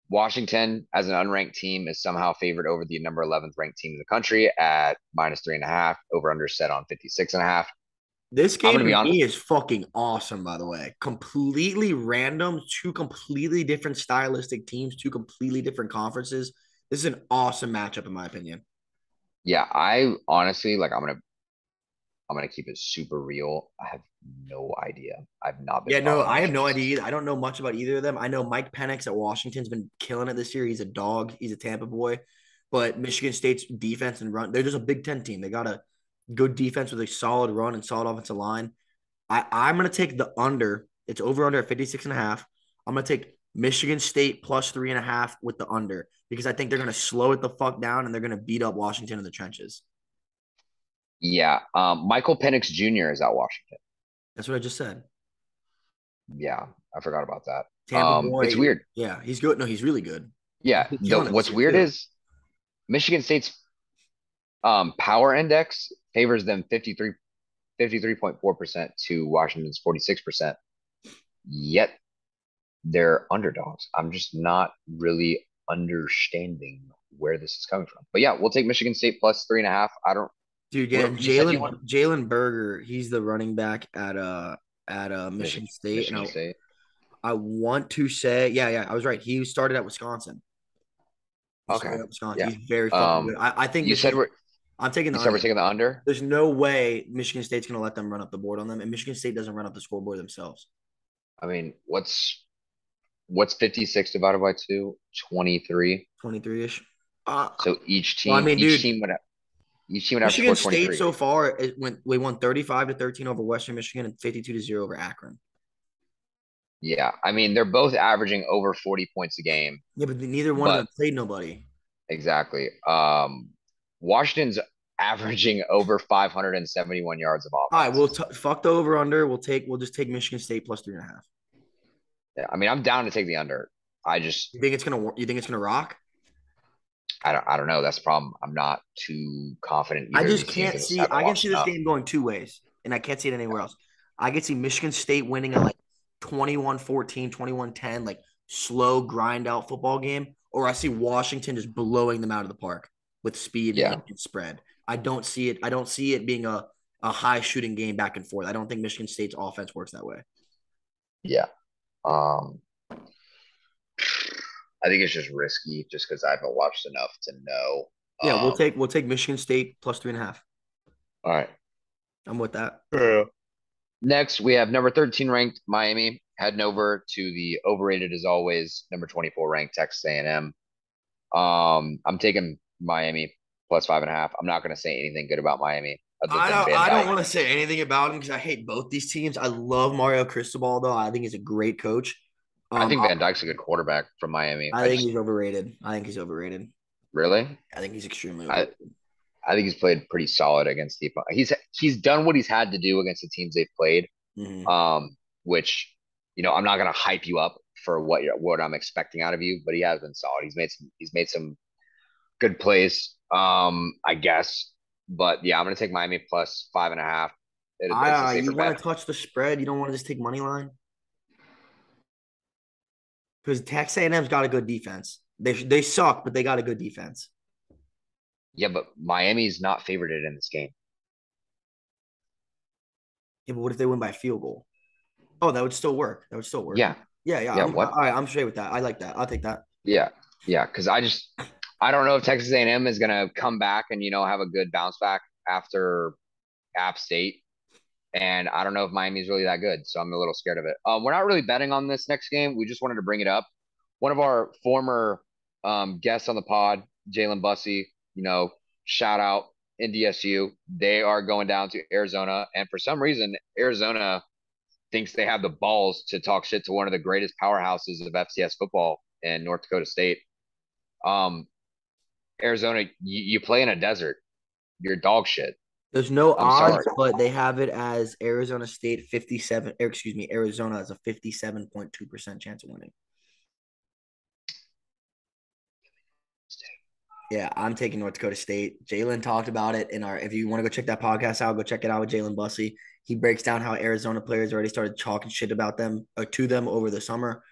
Washington, as an unranked team, is somehow favored over the number 11th ranked team in the country at -3.5, over under set on 56.5. This I'm game going to to be on. me is fucking awesome, by the way. Completely random, two completely different stylistic teams, two completely different conferences. This is an awesome matchup, in my opinion. Yeah, I honestly, like, I'm gonna keep it super real. I have no idea. I've not been Yeah, no, following I have Michigan no idea State. either. I don't know much about either of them. I know Mike Penix at Washington's been killing it this year. He's a dog. He's a Tampa boy. But Michigan State's defense and run, they're just a Big Ten team. They got a good defense with a solid run and solid offensive line. I'm going to take the under. It's over under at 56.5. I'm going to take Michigan State plus 3.5 with the under because I think they're going to slow it the fuck down and they're going to beat up Washington in the trenches. Yeah, Michael Penix Jr. is at Washington. That's what I just said. Yeah, I forgot about that. Tampa It's boy. weird. Yeah, he's good. No, he's really good. He's Yeah, been killing it this what's year, weird too. is Michigan State's power index favors them 53.4% to Washington's 46%. Yet they're underdogs. I'm just not really understanding where this is coming from. But yeah, we'll take Michigan State plus 3.5. I don't. Dude, yeah, and You said you want Jalen Berger, he's the running back at Michigan State, and Michigan State. I want to say, yeah, I was right. He started at Wisconsin. He Okay. started at Wisconsin. Yeah. He's very fucking good. Um, I think you said Michigan. we're I'm taking you the said we're under. taking the under. There's no way Michigan State's going to let them run up the board on them, and Michigan State doesn't run up the scoreboard themselves. I mean, what's 56 divided by 2? 23. 23 ish. So Well, I mean, dude, each team would have to Michigan score State 23. so far we won 35-13 over Western Michigan and 52-0 over Akron. Yeah. I mean, they're both averaging over 40 points a game, Yeah, but neither one of but them played nobody. exactly. Washington's averaging over 571 yards of All right, offense. fuck the over under. We'll just take Michigan State plus 3.5. Yeah, I mean, I'm down to take the under. I just You think it's gonna rock? I don't know. That's the problem. I'm not too confident I either of just these teams. can't I just see. haven't I can watched see this enough. game going two ways, and I can't see it anywhere else. I can see Michigan State winning at like 21-14, 21-10, like slow grind out football game, or I see Washington just blowing them out of the park with speed Yeah, and spread. I don't see it. I don't see it being a high shooting game back and forth. I don't think Michigan State's offense works that way. yeah. Um, I think it's just risky just because I haven't watched enough to know. Yeah, we'll take Michigan State plus 3.5. All right. I'm with that. Yeah. Next, we have number 13 ranked Miami heading over to the overrated as always number 24 ranked Texas A&M. I'm taking Miami plus 5.5. I'm not going to say anything good about Miami other I than don't Van I don't Dyke. want to say anything about him because I hate both these teams. I love Mario Cristobal though. I think he's a great coach. I think I, Van Dyke's a good quarterback from Miami. I I think just he's overrated. I think he's overrated. really, I think he's extremely I overrated. I think he's played pretty solid against the. He's done what he's had to do against the teams they've played. Hmm. Um, which I'm not gonna hype you up for what I'm expecting out of you, but he has been solid. He's made some good plays. I guess, but yeah, I'm gonna take Miami plus 5.5. It's a You safer bet. want to touch the spread? You don't want to just take money line because Texas A&M's got a good defense. They suck, but they got a good defense. Yeah, but Miami's not favored in this game. Yeah, but what if they win by a field goal? Oh, that would still work. That would still work. Yeah, Yeah. yeah. All What? right, I'm straight with that. I like that. I'll take that. Yeah, yeah. Because I don't know if Texas A&M is gonna come back and have a good bounce back after App State, and I don't know if Miami's really that good, so I'm a little scared of it. We're not really betting on this next game. We just wanted to bring it up. One of our former guests on the pod, Jalen Bussey, shout out NDSU. They are going down to Arizona, and for some reason, Arizona thinks they have the balls to talk shit to one of the greatest powerhouses of FCS football in North Dakota State. Um, Arizona, you play in a desert. You're dog shit. There's no I'm sorry. odds, but they have it as Arizona State 57, or excuse me, Arizona has a 57.2% chance of winning. Yeah, I'm taking North Dakota State. Jalen talked about it in our. If you want to go check that podcast out, go check it out with Jalen Bussey. He breaks down how Arizona players already started talking shit about them or to them over the summer.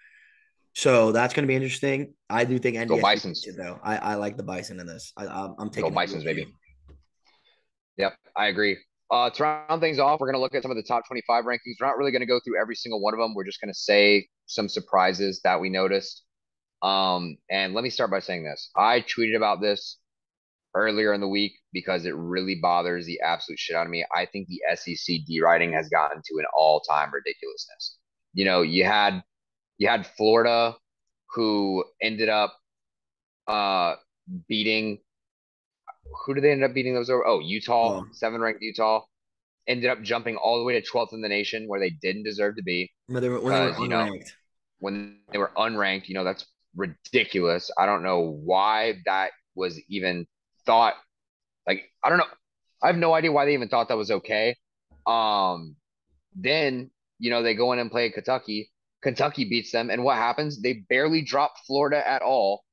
So that's going to be interesting. I do think Go NDSU beats Bisons. it though. I like the Bison in this. I'm Go taking the Bisons, BYU. baby. Yep, I agree. To round things off, we're going to look at some of the top 25 rankings. We're not really going to go through every single one of them. We're just going to say some surprises that we noticed. And let me start by saying this. I tweeted about this earlier in the week because it really bothers the absolute shit out of me. I think the SEC writing has gotten to an all-time ridiculousness. You had Florida who ended up uh beating who did they end up beating those over? Oh, Utah, Oh, seven ranked Utah ended up jumping all the way to 12th in the nation where they didn't deserve to be when they were because, unranked. when they were unranked, that's ridiculous. I don't know why that was even thought. Like, I don't know. I have no idea why they even thought that was okay. Um, then, they go in and play Kentucky. Kentucky beats them, and what happens? They barely drop Florida at all,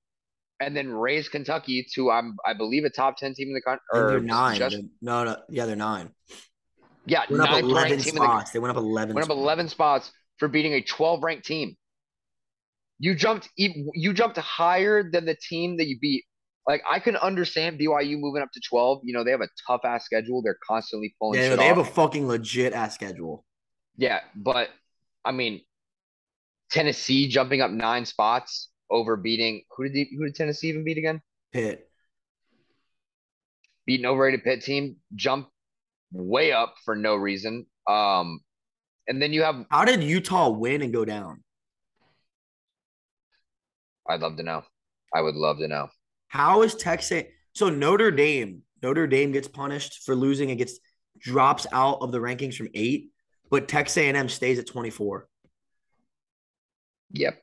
and then raise Kentucky to I believe a top 10 team in the country, I think they're or nine. just No, yeah, they're nine. yeah, They went up ninth ranked 11 team in the spots. They went up 11 went up spots. 11 spots for beating a 12 ranked team. You jumped higher than the team that you beat. Like, I can understand BYU moving up to 12. They have a tough ass schedule. They're constantly pulling Yeah, no, shit they have off. a fucking legit ass schedule. Yeah, but I mean, Tennessee jumping up 9 spots over beating who did Tennessee even beat again? Pitt. Beat an overrated Pitt team, jump way up for no reason. And then you have How did Utah win and go down? I'd love to know. I would love to know. How is Texas? So Notre Dame gets punished for losing and gets drops out of the rankings from 8, but Texas A&M stays at 24. Yep.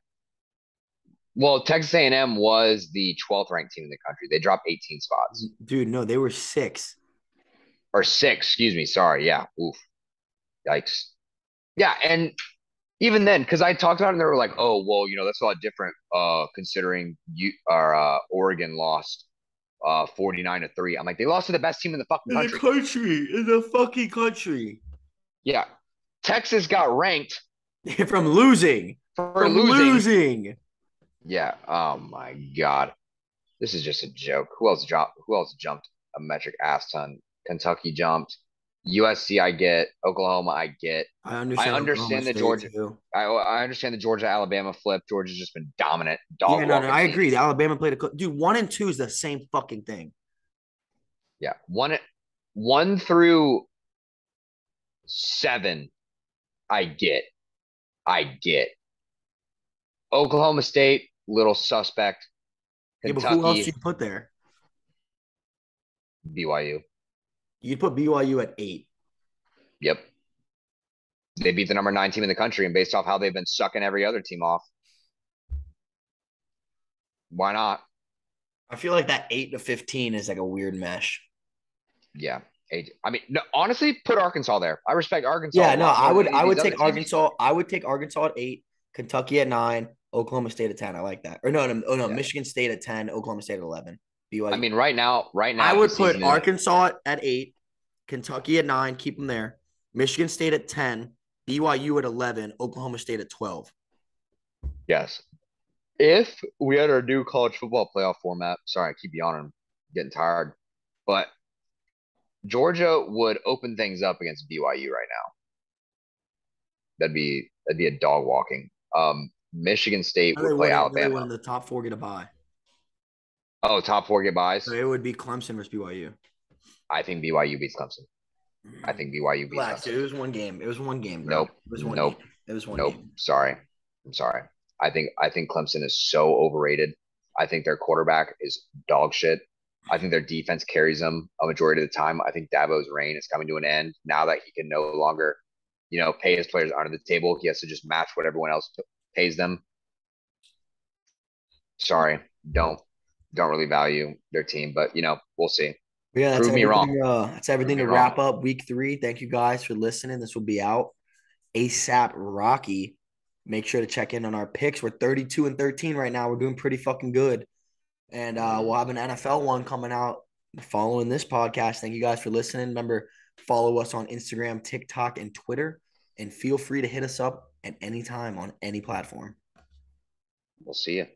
Well, Texas A&M was the 12th ranked team in the country. They dropped 18 spots Dude, no, they were 6. or six. Excuse me. Sorry. Yeah. Oof. Yikes. Yeah, and even then, because I talked about it, and they were like, "Oh, well, that's a lot different, considering Oregon lost 49-3." I'm like, they lost to the best team in the fucking In the country. country, in the fucking country. Yeah, Texas got ranked From losing. for From losing. losing. Yeah. Oh my God, this is just a joke. Who else dropped? Who else jumped a metric ass ton? Kentucky jumped. USC, I get. Oklahoma, I get. I I understand Oklahoma understand the State Georgia. too. I understand the Georgia Alabama flip. Georgia's just been dominant, Yeah, dog no, walking I team. agree. The Alabama played a dude. 1 and 2 is the same fucking thing. Yeah, one through seven, I get. I get. Oklahoma State, little suspect. Yeah, but who else do Kentucky, you put there? BYU. You'd put BYU at 8. Yep. They beat the number 9 team in the country, and based off how they've been sucking every other team off, why not? I feel like that 8 to 15 is like a weird mesh. Yeah. I mean, no, honestly, put Arkansas there. I respect Arkansas Yeah, a no, lot I more than would any I of these would other take teams. Arkansas. I would take Arkansas at 8, Kentucky at 9, Oklahoma State at 10. I like that. Or no, Yeah. Michigan State at 10, Oklahoma State at 11. I BYU. mean, right now, I if the would put season is Arkansas at 8, Kentucky at 9, keep them there. Michigan State at 10, BYU at 11, Oklahoma State at 12. yes, if we had our new college football playoff format, sorry, I keep yawning, I'm getting tired, but Georgia would open things up against BYU right now. That'd be a dog walking. Michigan State No, they would play wouldn't. No, they Alabama. wouldn't. The top 4 get a bye. Oh, top four get So buys. it would be Clemson versus BYU. I think BYU beats Clemson. I think BYU beats Relax, Clemson. dude. It was one game. It was one game, bro. It Nope, was one game. nope, It was one nope. game. Sorry, I'm sorry. I think Clemson is so overrated. I think their quarterback is dog shit. I think their defense carries them a majority of the time. I think Dabo's reign is coming to an end now that he can no longer pay his players under the table. He has to just match what everyone else pays them. Sorry, don't really value their team, but we'll see. But yeah, that's Prove me wrong. everything. That's Prove everything me to wrong. wrap up week 3. Thank you guys for listening. This will be out ASAP Rocky. Make sure to check in on our picks. We're 32-13 right now. We're doing pretty fucking good. And we'll have an NFL one coming out following this podcast. Thank you guys for listening. Remember, follow us on Instagram, TikTok, and Twitter. And feel free to hit us up at any time on any platform. We'll see you.